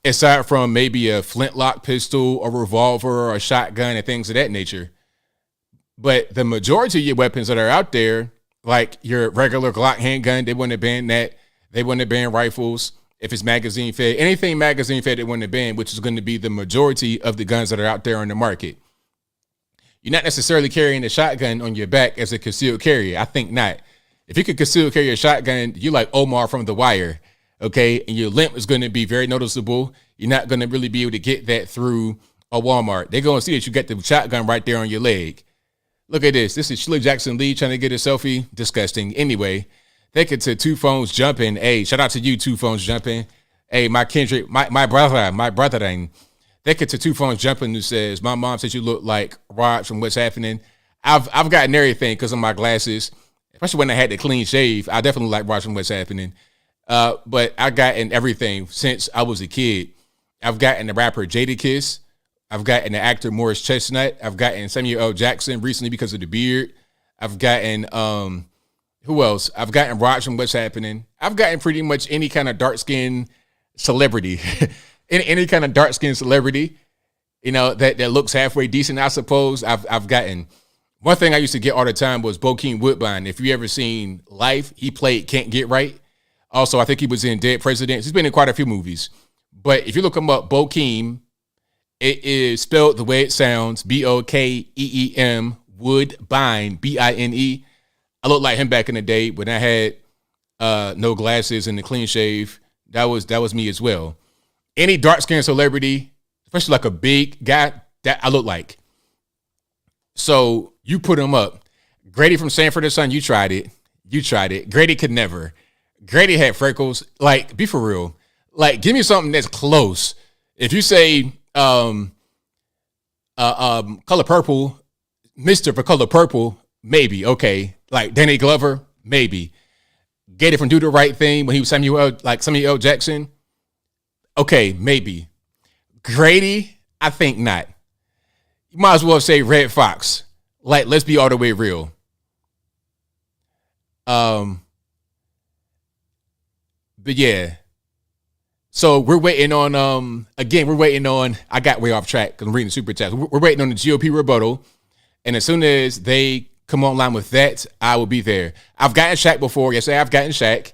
Aside from maybe a flintlock pistol, a revolver, or a shotgun, and things of that nature. But the majority of your weapons that are out there, like your regular Glock handgun, they want to ban that. They want to ban rifles. If it's magazine fed, anything magazine fed, they want to ban, which is going to be the majority of the guns that are out there on the market. You're not necessarily carrying a shotgun on your back as a concealed carrier. I think not. If you could conceal carry a shotgun, you're like Omar from The Wire, okay? And your limp is going to be very noticeable. You're not going to really be able to get that through a Walmart. They're going to see that you got the shotgun right there on your leg. Look at this. This is Shirley Jackson Lee trying to get a selfie. Disgusting. Anyway, thank you to Two Phones Jumping. Hey, shout out to you, Two Phones Jumping. Hey, my Kendrick, my brother. Thank you to Two Phones Jumping who says, my mom says you look like Rod from What's Happening. I've gotten everything because of my glasses, especially when I had the clean shave. I definitely like Rod from What's Happening. But I gotten everything since I was a kid. I've gotten the rapper Jadakiss. I've gotten the actor Morris Chestnut. I've gotten Samuel L. Jackson recently because of the beard. I've gotten, who else? I've gotten Rod from What's Happening. I've gotten pretty much any kind of dark-skinned celebrity. any kind of dark-skinned celebrity, that looks halfway decent, I suppose. I've gotten. One thing I used to get all the time was Bokeem Woodbine. If you ever seen Life, he played Can't Get Right. Also, I think he was in Dead Presidents. He's been in quite a few movies. But if you look him up, Bokeem, it is spelled the way it sounds, Bokeem, Woodbine, Bine. I looked like him back in the day when I had no glasses and the clean shave. That was me as well. Any dark-skinned celebrity, especially like a big guy, that I look like. So you put him up. Grady from Sanford and Son, you tried it. Grady could never. Grady had freckles. Like, be for real. Like, give me something that's close. If you say Color Purple, Mr. for Color Purple, maybe, okay. Like Danny Glover, maybe. Get it from Do the Right Thing when he was Samuel L. Jackson. Okay, maybe. Grady, I think not. You might as well say Red Fox. Like, let's be all the way real. But yeah. So we're waiting on I got way off track because I'm reading super chats. We're waiting on the GOP rebuttal. And as soon as they come online with that, I will be there. I've gotten Shaq before. Yes, I've gotten Shaq.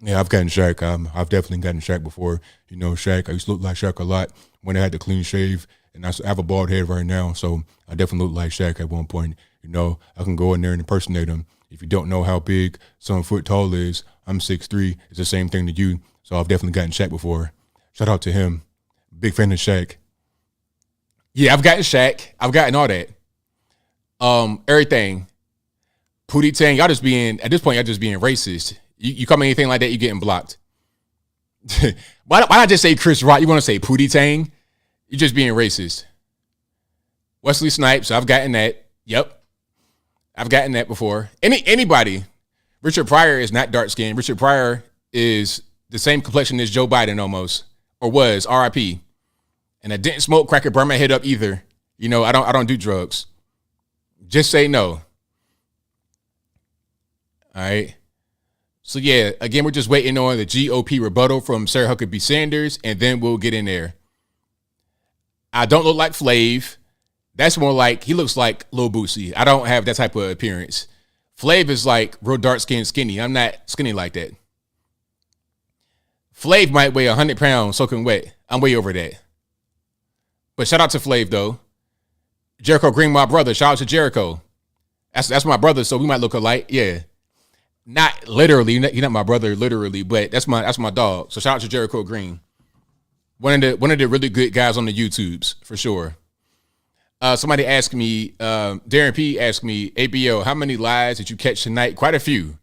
Yeah, I've gotten Shaq. I've definitely gotten Shaq before. You know, Shaq, I used to look like Shaq a lot when I had the clean shave. And I have a bald head right now, so I definitely look like Shaq at one point. You know, I can go in there and impersonate him. If you don't know how big 7 foot tall is, I'm 6'3". It's the same thing to you. So I've definitely gotten Shaq before. Shout out to him. Big fan of Shaq. Yeah, I've gotten Shaq. I've gotten all that. Everything. Pootie Tang, at this point, y'all just being racist. You call me anything like that, you getting blocked. Why not just say Chris Rock? You want to say Pootie Tang? You're just being racist. Wesley Snipes, I've gotten that. Yep. I've gotten that before. Anybody. Richard Pryor is not dark skinned. Richard Pryor is the same complexion as Joe Biden almost. Or was, RIP. And I didn't smoke crack or burn my head up either. You know, I don't do drugs. Just say no. All right. So yeah, again, we're just waiting on the GOP rebuttal from Sarah Huckabee Sanders, and then we'll get in there. I don't look like Flav. That's more like, he looks like Lil Boosie. I don't have that type of appearance. Flav is like real dark skinned skinny. I'm not skinny like that. Flav might weigh 100 pounds soaking wet. I'm way over that. But shout out to Flav though. Jericho Green, my brother. Shout out to Jericho. That's my brother, so we might look alike. Yeah. Not literally, you're not my brother literally, but that's my dog. So shout out to Jericho Green. One of the really good guys on the YouTubes, for sure. Somebody asked me, Darren P asked me, ABL, how many lies did you catch tonight? Quite a few.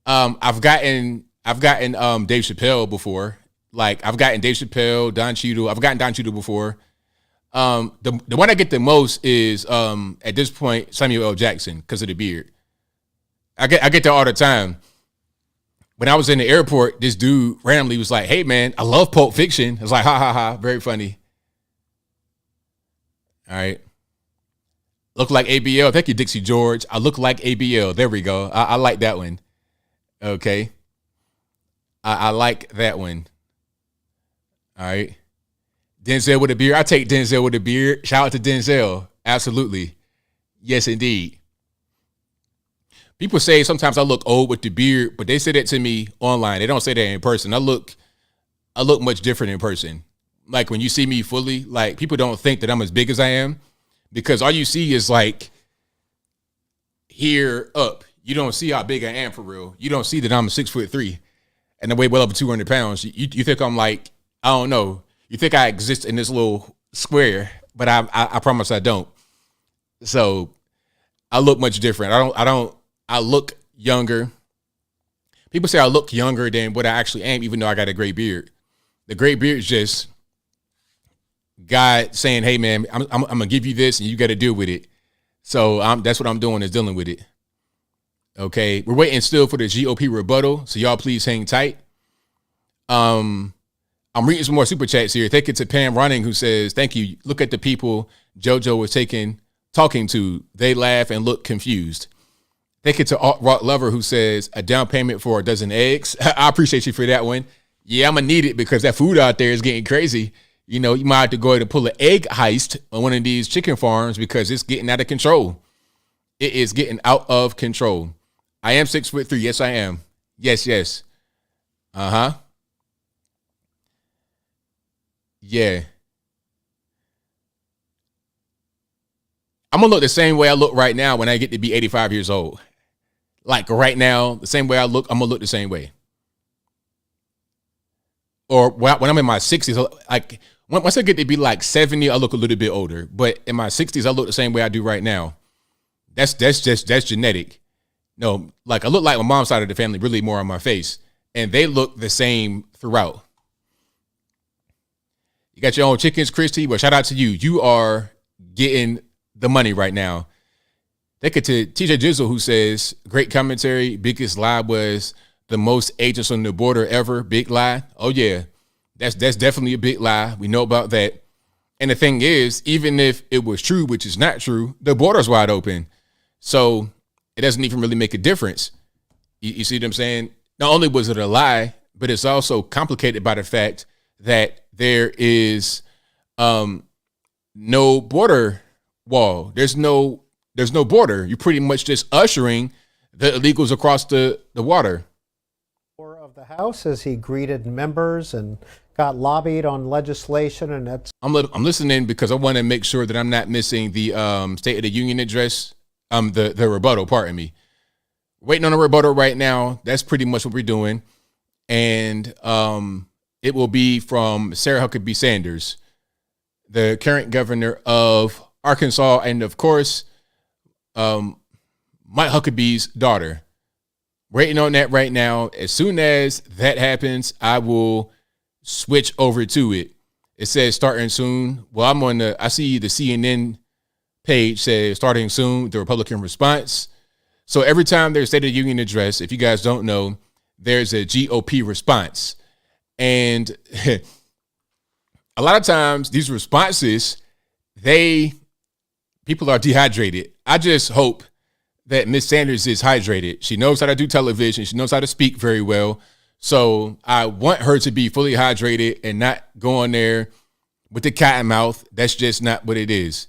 I've gotten Dave Chappelle before. Like I've gotten Dave Chappelle, Don Cheadle. I've gotten Don Cheadle before. The one I get the most is at this point Samuel L. Jackson because of the beard. I get that all the time. When I was in the airport, this dude randomly was like, "Hey man, I love Pulp Fiction." I was like, "Ha ha ha!" Very funny. All right. Look like ABL. Thank you, Dixie George. I look like ABL. There we go. I like that one. Okay. I like that one. All right. Denzel with a beard. I take Denzel with a beard. Shout out to Denzel. Absolutely. Yes, indeed. People say sometimes I look old with the beard, but they say that to me online. They don't say that in person. I look much different in person. Like when you see me fully, like people don't think that I'm as big as I am because all you see is like here up. You don't see how big I am for real. You don't see that I'm 6'3" and I weigh well over 200 pounds. You think I'm like, I don't know. You think I exist in this little square, but I promise I don't. So I look much different. I look younger. People say I look younger than what I actually am, even though I got a gray beard. The gray beard is just God saying, "Hey man, I'm gonna give you this, and you got to deal with it." So that's what I'm doing is dealing with it. Okay, we're waiting still for the GOP rebuttal, so y'all please hang tight. I'm reading some more super chats here. Thank you to Pam Running who says, "Thank you. Look at the people JoJo was talking to. They laugh and look confused." Thank you to Alt Rock Lover who says, "A down payment for a dozen eggs." I appreciate you for that one. Yeah, I'm gonna need it because that food out there is getting crazy. You know, you might have to go ahead and pull an egg heist on one of these chicken farms because it's getting out of control. It is getting out of control. I am 6'3". Yes, I am. Yes. Uh-huh. Yeah. I'm gonna look the same way I look right now when I get to be 85 years old. Like right now, the same way I look, I'm gonna look the same way. Or when I'm in my 60s, like once I get to be like 70, I look a little bit older. But in my 60s, I look the same way I do right now. That's genetic. No, like I look like my mom's side of the family, really more on my face. And they look the same throughout. You got your own chickens, Christy. Well, shout out to you. You are getting the money right now. Thank you to TJ Jizzle who says, great commentary. Biggest lie was the most agents on the border ever. Big lie. Oh yeah, that's definitely a big lie. We know about that. And the thing is, even if it was true, which is not true, the border's wide open. So it doesn't even really make a difference. You see what I'm saying? Not only was it a lie, but it's also complicated by the fact that there is no border wall. There's no border. You're pretty much just ushering the illegals across the water. Of the House as he greeted members and got lobbied on legislation, and that's. I'm listening because I want to make sure that I'm not missing the State of the Union address. The rebuttal. Pardon me. Waiting on a rebuttal right now. That's pretty much what we're doing, and it will be from Sarah Huckabee Sanders, the current governor of Arkansas, and of course, Mike Huckabee's daughter. Waiting on that right now. As soon as that happens, I will switch over to it. It says starting soon. Well, I see the CNN page says starting soon, the Republican response. So every time there's State of the Union address, if you guys don't know, there's a GOP response. And a lot of times these responses, people are dehydrated. I just hope that Miss Sanders is hydrated. She knows how to do television. She knows how to speak very well. So I want her to be fully hydrated and not go on there with the cat and mouth. That's just not what it is.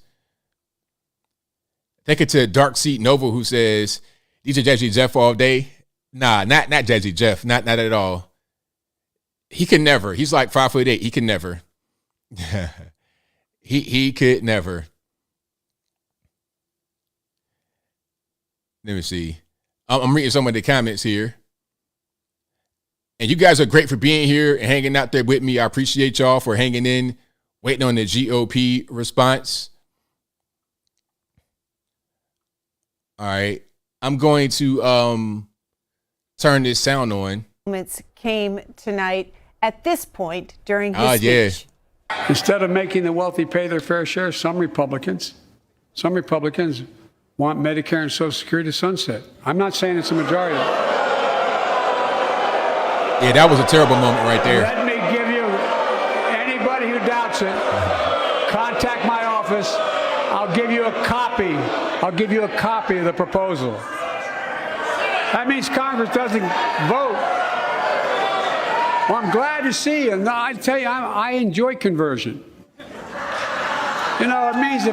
Thank you to Dark Seat Nova, who says, these are Jazzy Jeff all day. Nah, not Jazzy Jeff. Not at all. He can never. He's like 5'8". He can never. he could never. Let me see. I'm reading some of the comments here. And you guys are great for being here and hanging out there with me. I appreciate y'all for hanging in, waiting on the GOP response. All right. I'm going to turn this sound on. Moments came tonight at this point during his speech. Yeah. Instead of making the wealthy pay their fair share, some Republicans want Medicare and Social Security to sunset. I'm not saying it's a majority. Yeah, that was a terrible moment right there. Let me give you, anybody who doubts it, contact my office. I'll give you a copy. I'll give you a copy of the proposal. That means Congress doesn't vote. Well, I'm glad to see you. No, I tell you, I enjoy conversion. You know, it means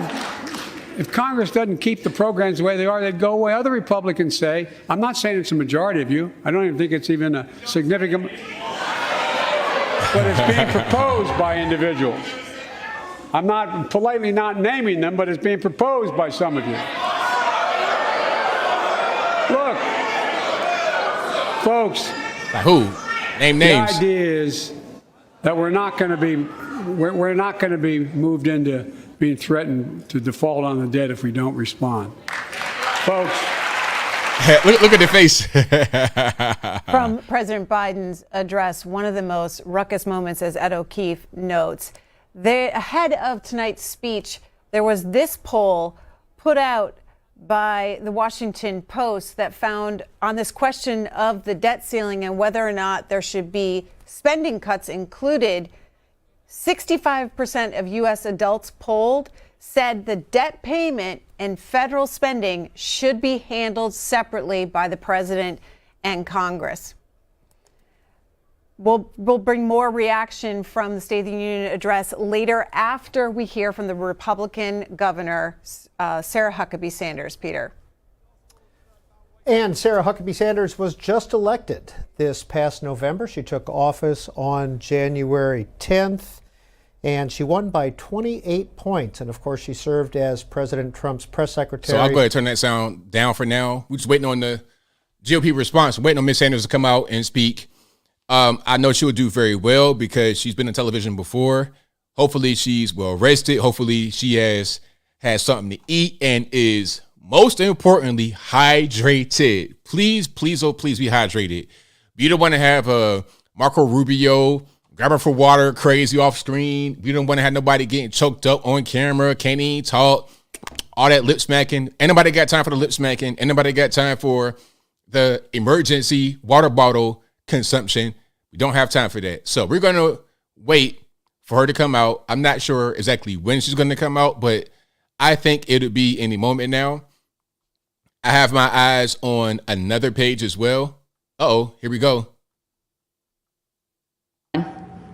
if Congress doesn't keep the programs the way they are, they'd go away. Other Republicans say, I'm not saying it's a majority of you. I don't even think it's even a significant, but it's being proposed by individuals. I'm not politely not naming them, but it's being proposed by some of you. Look, folks. Who? Name names. The idea is that we're not going to be moved into being threatened to default on the debt if we don't respond. Folks. Look at the face. From President Biden's address, one of the most ruckus moments, as Ed O'Keefe notes. Ahead of tonight's speech, there was this poll put out by the Washington Post that found on this question of the debt ceiling and whether or not there should be spending cuts included, 65% of U.S. adults polled said the debt payment and federal spending should be handled separately by the president and Congress. We'll bring more reaction from the State of the Union address later after we hear from the Republican governor, Sarah Huckabee Sanders. Peter. And Sarah Huckabee Sanders was just elected this past November. She took office on January 10th, and she won by 28 points. And of course, she served as President Trump's press secretary. So I'll go ahead and turn that sound down for now. We're just waiting on the GOP response. We're waiting on Ms. Sanders to come out and speak. I know she'll do very well because she's been on television before. Hopefully she's well rested. Hopefully she has something to eat and is most importantly hydrated. Please, please, oh please be hydrated. You don't want to have a Marco Rubio grabbing for water crazy off screen. You don't want to have nobody getting choked up on camera, can't even talk, all that lip smacking. Ain't nobody got time for the lip smacking. Ain't nobody got time for the emergency water bottle consumption. We don't have time for that. So we're going to wait for her to come out. I'm not sure exactly when she's going to come out, but I think it'll be any moment now. I have my eyes on another page as well. Uh-oh, here we go.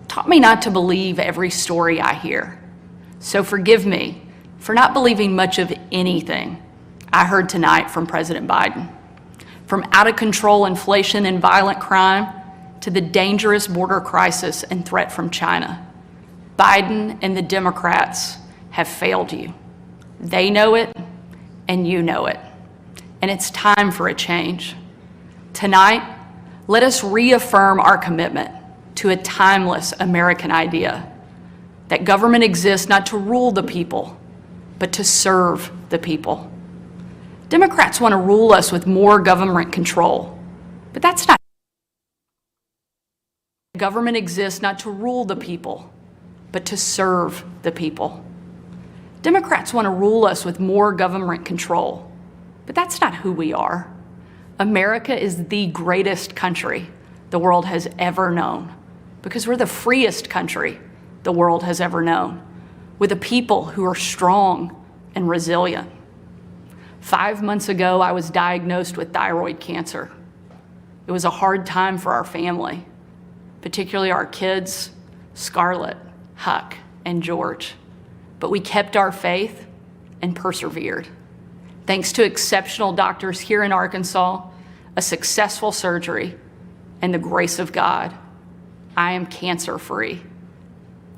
Taught me not to believe every story I hear. So forgive me for not believing much of anything I heard tonight from President Biden. From out of control inflation and violent crime to the dangerous border crisis and threat from China, Biden and the Democrats have failed you. They know it, and you know it. And it's time for a change. Tonight, let us reaffirm our commitment to a timeless American idea that government exists not to rule the people, but to serve the people. Democrats want to rule us with more government control, but that's not. Government exists not to rule the people, but to serve the people. Democrats want to rule us with more government control, but that's not who we are. America is the greatest country the world has ever known because we're the freest country the world has ever known, with a people who are strong and resilient. 5 months ago, I was diagnosed with thyroid cancer. It was a hard time for our family, particularly our kids, Scarlett, Huck, and George. But we kept our faith and persevered. Thanks to exceptional doctors here in Arkansas, a successful surgery, and the grace of God, I am cancer-free.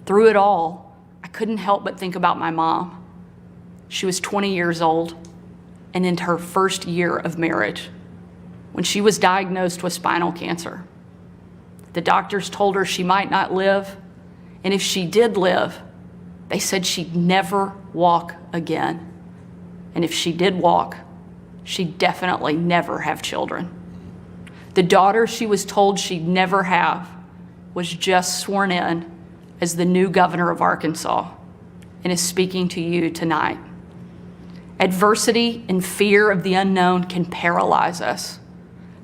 Through it all, I couldn't help but think about my mom. She was 20 years old and in her first year of marriage when she was diagnosed with spinal cancer. The doctors told her she might not live, and if she did live, they said she'd never walk again. And if she did walk, she'd definitely never have children. The daughter she was told she'd never have was just sworn in as the new governor of Arkansas and is speaking to you tonight. Adversity and fear of the unknown can paralyze us,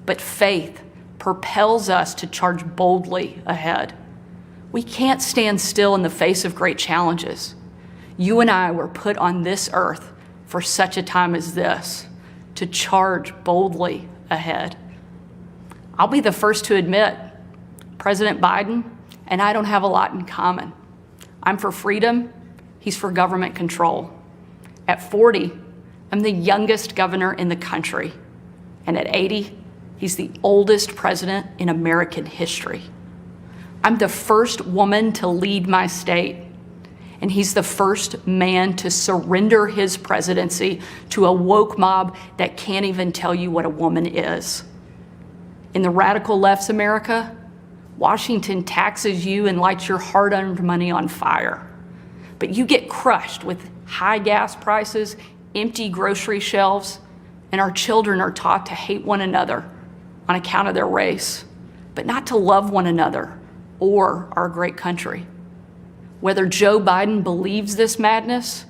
but faith propels us to charge boldly ahead. We can't stand still in the face of great challenges. You and I were put on this earth for such a time as this, to charge boldly ahead. I'll be the first to admit, President Biden and I don't have a lot in common. I'm for freedom, he's for government control. At 40, I'm the youngest governor in the country. And at 80, he's the oldest president in American history. I'm the first woman to lead my state, and he's the first man to surrender his presidency to a woke mob that can't even tell you what a woman is. In the radical left's America, Washington taxes you and lights your hard-earned money on fire. But you get crushed with high gas prices, empty grocery shelves, and our children are taught to hate one another on account of their race, but not to love one another or our great country. Whether Joe Biden believes this madness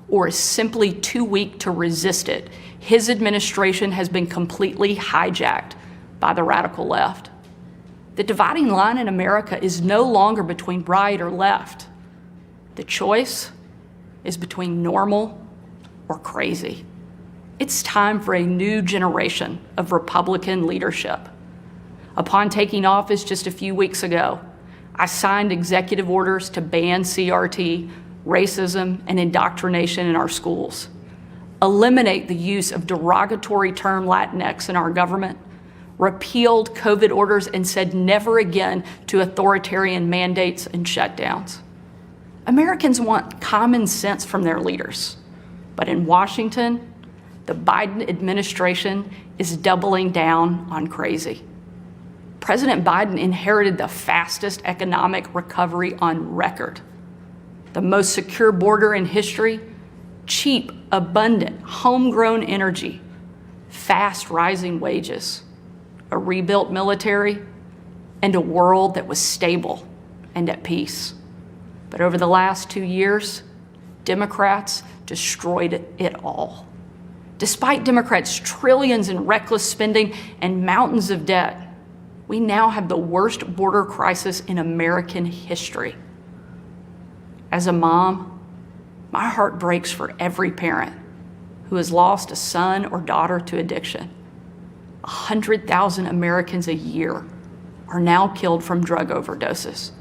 or is simply too weak to resist it, his administration has been completely hijacked by the radical left. The dividing line in America is no longer between right or left. The choice is between normal or crazy. It's time for a new generation of Republican leadership. Upon taking office just a few weeks ago, I signed executive orders to ban CRT, racism, and indoctrination in our schools, eliminate the use of derogatory term Latinx in our government, repealed COVID orders, and said never again to authoritarian mandates and shutdowns. Americans want common sense from their leaders, but in Washington, the Biden administration is doubling down on crazy. President Biden inherited the fastest economic recovery on record, the most secure border in history, cheap, abundant, homegrown energy, fast rising wages, a rebuilt military, and a world that was stable and at peace. But over the last 2 years, Democrats destroyed it all. Despite Democrats' trillions in reckless spending and mountains of debt, we now have the worst border crisis in American history. As a mom, my heart breaks for every parent who has lost a son or daughter to addiction. 100,000 Americans a year are now killed from drug overdoses,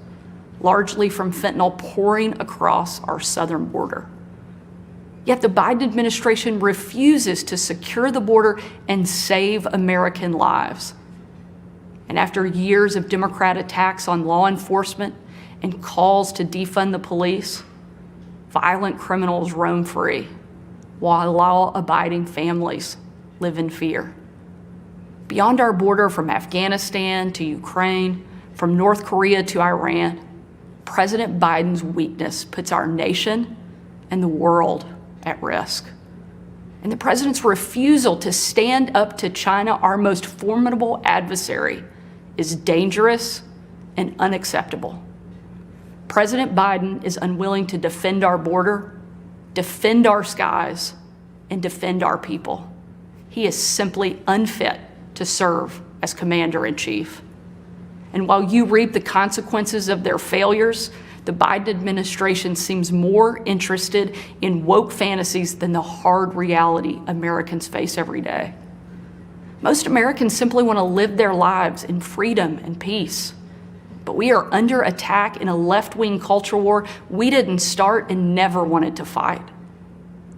largely from fentanyl pouring across our southern border. Yet the Biden administration refuses to secure the border and save American lives. And after years of Democrat attacks on law enforcement and calls to defund the police, violent criminals roam free, while law-abiding families live in fear. Beyond our border, from Afghanistan to Ukraine, from North Korea to Iran, President Biden's weakness puts our nation and the world at risk. And the president's refusal to stand up to China, our most formidable adversary, is dangerous and unacceptable. President Biden is unwilling to defend our border, defend our skies, and defend our people. He is simply unfit to serve as commander-in-chief. And while you reap the consequences of their failures, the Biden administration seems more interested in woke fantasies than the hard reality Americans face every day. Most Americans simply want to live their lives in freedom and peace. But we are under attack in a left-wing culture war we didn't start and never wanted to fight.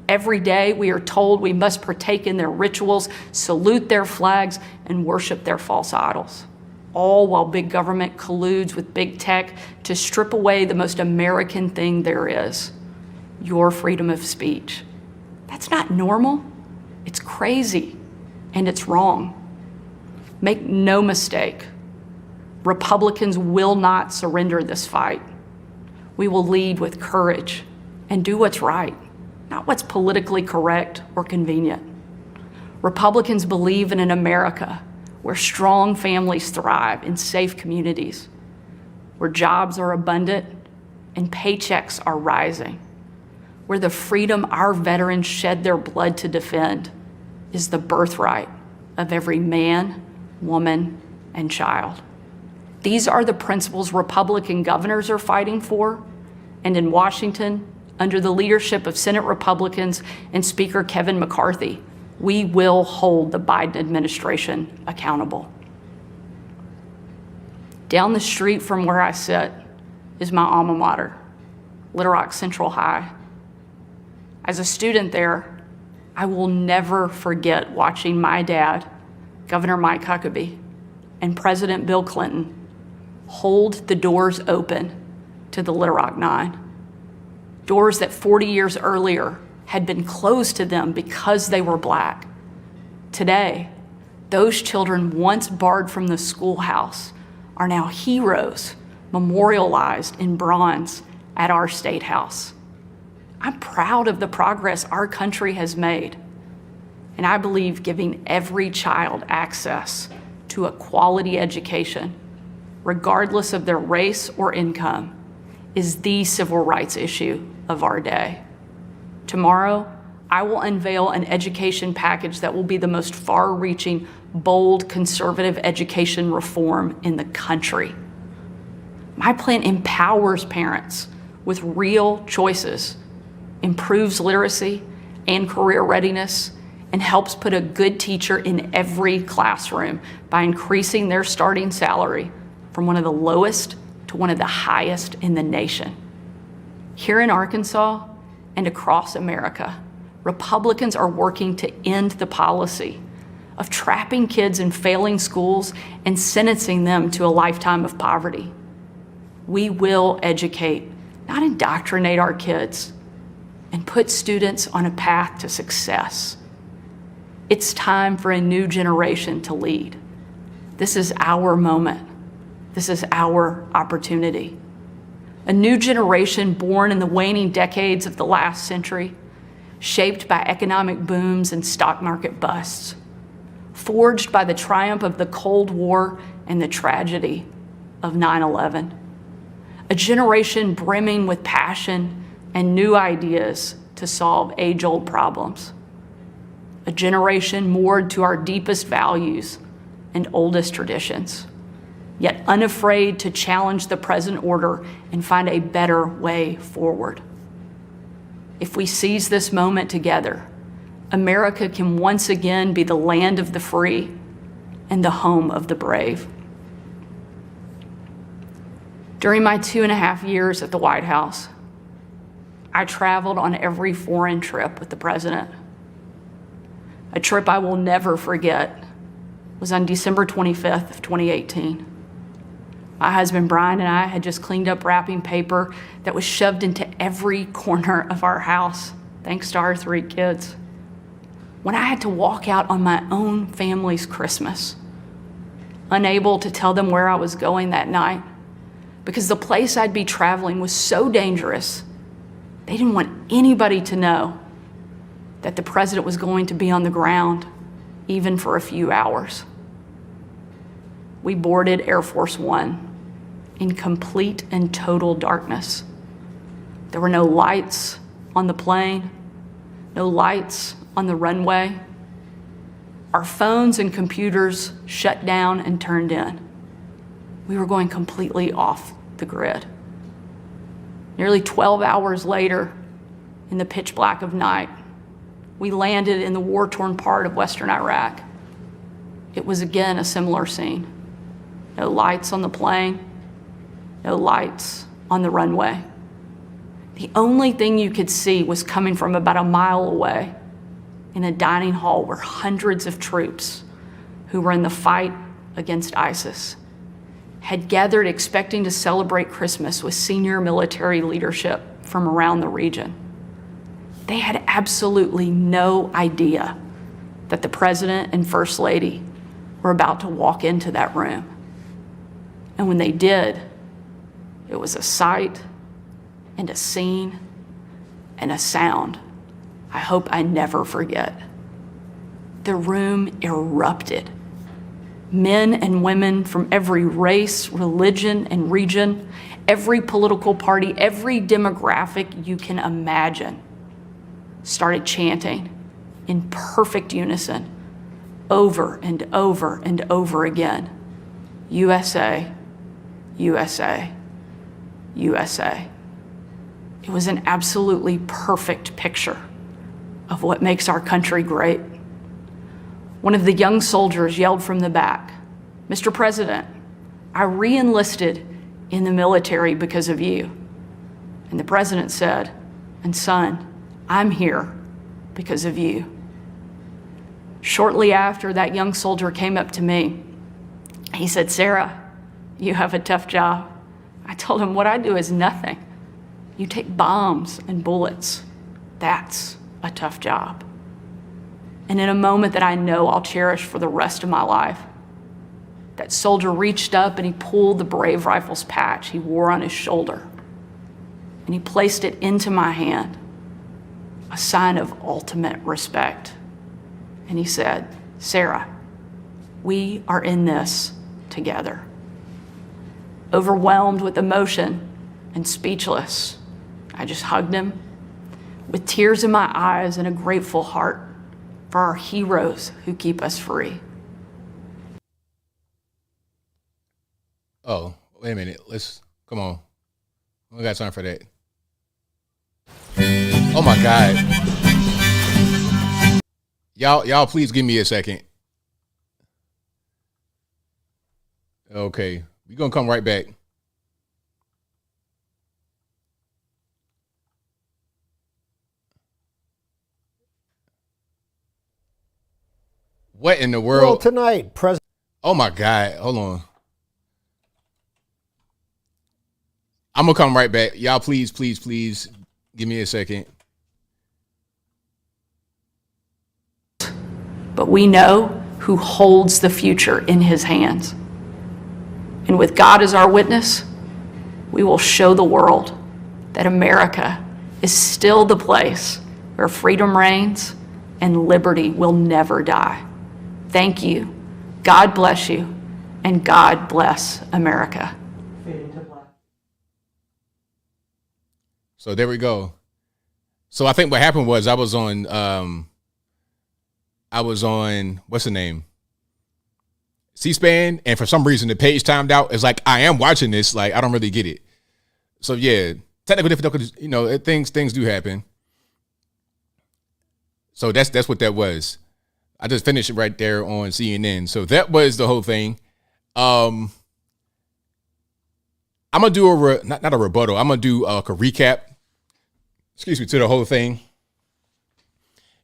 Every day we are told we must partake in their rituals, salute their flags, and worship their false idols, all while big government colludes with big tech to strip away the most American thing there is, your freedom of speech. That's not normal. It's crazy, and it's wrong. Make no mistake, Republicans will not surrender this fight. We will lead with courage and do what's right, not what's politically correct or convenient. Republicans believe in an America where strong families thrive in safe communities, where jobs are abundant and paychecks are rising, where the freedom our veterans shed their blood to defend is the birthright of every man, woman, and child. These are the principles Republican governors are fighting for, and in Washington, under the leadership of Senate Republicans and Speaker Kevin McCarthy, we will hold the Biden administration accountable. Down the street from where I sit is my alma mater, Little Rock Central High. As a student there, I will never forget watching my dad, Governor Mike Huckabee, and President Bill Clinton hold the doors open to the Little Rock Nine. Doors that 40 years earlier had been closed to them because they were Black. Today, those children once barred from the schoolhouse are now heroes memorialized in bronze at our State House. I'm proud of the progress our country has made, and I believe giving every child access to a quality education, regardless of their race or income, is the civil rights issue of our day. Tomorrow, I will unveil an education package that will be the most far-reaching, bold, conservative education reform in the country. My plan empowers parents with real choices, improves literacy and career readiness, and helps put a good teacher in every classroom by increasing their starting salary from one of the lowest to one of the highest in the nation. Here in Arkansas and across America, Republicans are working to end the policy of trapping kids in failing schools and sentencing them to a lifetime of poverty. We will educate, not indoctrinate our kids, and put students on a path to success. It's time for a new generation to lead. This is our moment. This is our opportunity. A new generation born in the waning decades of the last century, shaped by economic booms and stock market busts, forged by the triumph of the Cold War and the tragedy of 9/11. A generation brimming with passion and new ideas to solve age-old problems. A generation moored to our deepest values and oldest traditions, yet unafraid to challenge the present order and find a better way forward. If we seize this moment together, America can once again be the land of the free and the home of the brave. During my 2.5 years at the White House, I traveled on every foreign trip with the president. A trip I will never forget was on December 25th of 2018. My husband Brian and I had just cleaned up wrapping paper that was shoved into every corner of our house, thanks to our 3 kids. When I had to walk out on my own family's Christmas, unable to tell them where I was going that night, because the place I'd be traveling was so dangerous, they didn't want anybody to know that the president was going to be on the ground, even for a few hours. We boarded Air Force One in complete and total darkness. There were no lights on the plane, no lights on the runway. Our phones and computers shut down and turned in. We were going completely off the grid. Nearly 12 hours later, in the pitch black of night, we landed in the war-torn part of Western Iraq. It was again a similar scene. No lights on the plane, no lights on the runway. The only thing you could see was coming from about a mile away. In a dining hall were hundreds of troops who were in the fight against ISIS, had gathered expecting to celebrate Christmas with senior military leadership from around the region. They had absolutely no idea that the president and first lady were about to walk into that room. And when they did, it was a sight and a scene and a sound I hope I never forget. The room erupted. Men and women from every race, religion, and region, every political party, every demographic you can imagine, started chanting in perfect unison over and over and over again, USA, USA, USA. It was an absolutely perfect picture of what makes our country great. One of the young soldiers yelled from the back, "Mr. President, I re-enlisted in the military because of you." And the president said, "And son, I'm here because of you." Shortly after, that young soldier came up to me. He said, "Sarah, you have a tough job." I told him, "What I do is nothing. You take bombs and bullets. That's a tough job." And in a moment that I know I'll cherish for the rest of my life, that soldier reached up and he pulled the Brave Rifles patch he wore on his shoulder, and he placed it into my hand, a sign of ultimate respect. And he said, "Sarah, we are in this together." Overwhelmed with emotion and speechless, I just hugged him with tears in my eyes and a grateful heart for our heroes who keep us free. Oh, wait a minute. Come on. We got time for that. Oh my God. Y'all please give me a second. Okay. We're going to come right back. What in the world? Well, tonight, President. Oh my God. Hold on. I'm going to come right back. Y'all please give me a second. But we know who holds the future in his hands. And with God as our witness, we will show the world that America is still the place where freedom reigns and liberty will never die. Thank you. God bless you. And God bless America. So there we go. So I think what happened was I was on what's the name? C-SPAN, and for some reason the page timed out. It's like I am watching this, like I don't really get it. So yeah, technical difficulties, things do happen. So that's what that was. I just finished it right there on CNN. So that was the whole thing. I'm gonna do not a rebuttal. I'm gonna do a recap. Excuse me, to the whole thing.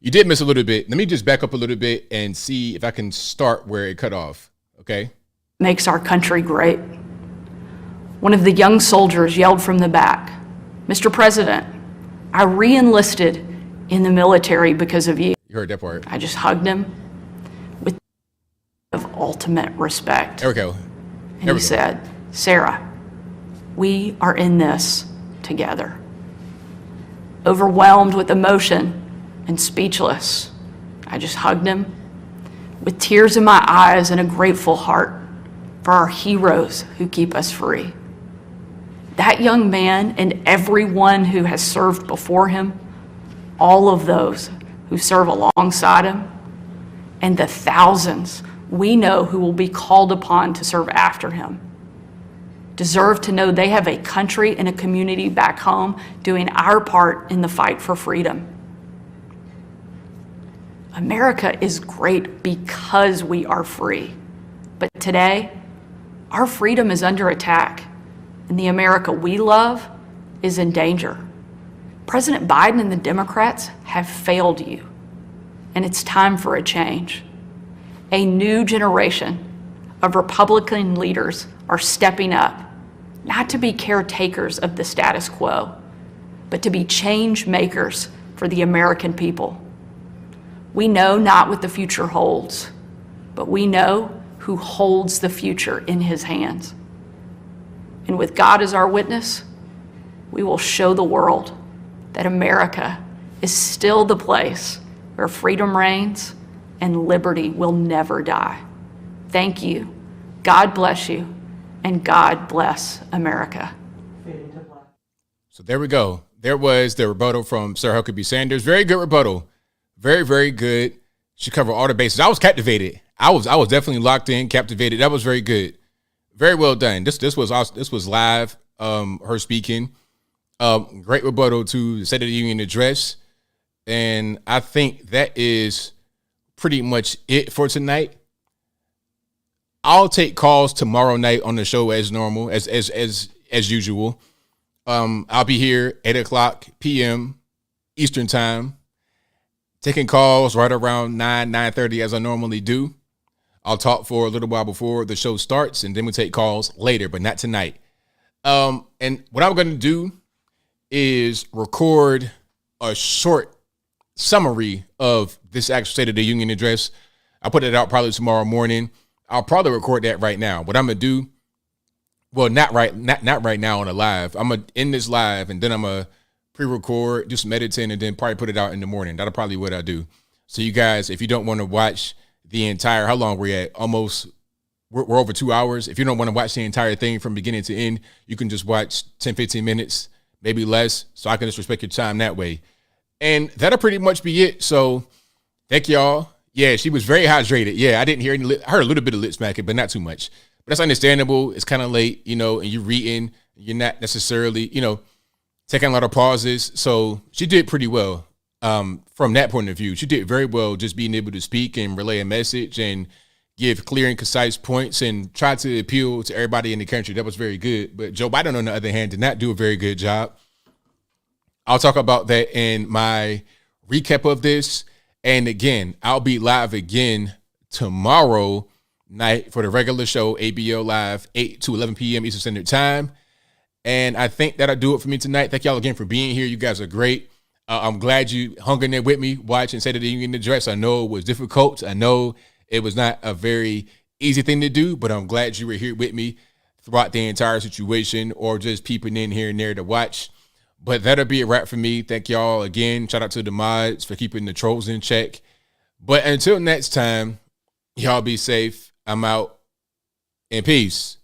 You did miss a little bit. Let me just back up a little bit and see if I can start where it cut off. Okay. Makes our country great. One of the young soldiers yelled from the back, "Mr. President, I re-enlisted in the military because of you." You heard that part. I just hugged him with of ultimate respect. There we go. And he said, "Sarah, we are in this together." Overwhelmed with emotion and speechless, I just hugged him with tears in my eyes and a grateful heart for our heroes who keep us free. That young man and everyone who has served before him, all of those who serve alongside him, and the thousands we know who will be called upon to serve after him, deserve to know they have a country and a community back home doing our part in the fight for freedom. America is great because we are free. But today, our freedom is under attack, and the America we love is in danger. President Biden and the Democrats have failed you, and it's time for a change. A new generation of Republican leaders are stepping up, not to be caretakers of the status quo, but to be change makers for the American people. We know not what the future holds, but we know who holds the future in his hands. And with God as our witness, we will show the world that America is still the place where freedom reigns and liberty will never die. Thank you. God bless you. And God bless America. So there we go. There was the rebuttal from Sarah Huckabee Sanders. Very good rebuttal. Very, very good. She covered all the bases. I was captivated. I was definitely locked in, captivated. That was very good. Very well done. This was live. Her speaking. Great rebuttal to the State of the Union address. And I think that is pretty much it for tonight. I'll take calls tomorrow night on the show as normal, as usual. I'll be here 8:00 p.m. Eastern time, taking calls right around 9:30 as I normally do. I'll talk for a little while before the show starts, and then we'll take calls later, but not tonight. And what I'm going to do is record a short summary of this actual State of the Union address. I'll put it out probably tomorrow morning. I'll probably record that right now. What I'm gonna do, well, not right now on a live. I'm gonna end this live and then I'm gonna pre-record, do some editing, and then probably put it out in the morning. That'll probably what I do. So you guys, if you don't want to watch the entire, how long we're at? We're over 2 hours. If you don't want to watch the entire thing from beginning to end, you can just watch 10, 15 minutes, maybe less. So I can just respect your time that way. And that'll pretty much be it. So thank y'all. Yeah, she was very hydrated. Yeah, I didn't hear any. I heard a little bit of lip smacking, but not too much. But that's understandable. It's kind of late, and you're reading. You're not necessarily, taking a lot of pauses. So she did pretty well from that point of view. She did very well just being able to speak and relay a message and give clear and concise points and try to appeal to everybody in the country. That was very good. But Joe Biden, on the other hand, did not do a very good job. I'll talk about that in my recap of this. And again, I'll be live again tomorrow night for the regular show, ABL Live, 8 to 11 p.m. Eastern Standard Time. And I think that'll do it for me tonight. Thank y'all again for being here. You guys are great. I'm glad you hung in there with me watching State of the Union address. I know it was difficult. I know it was not a very easy thing to do, but I'm glad you were here with me throughout the entire situation or just peeping in here and there to watch. But that'll be a wrap for me. Thank y'all again. Shout out to the mods for keeping the trolls in check. But until next time, y'all be safe. I'm out. And peace.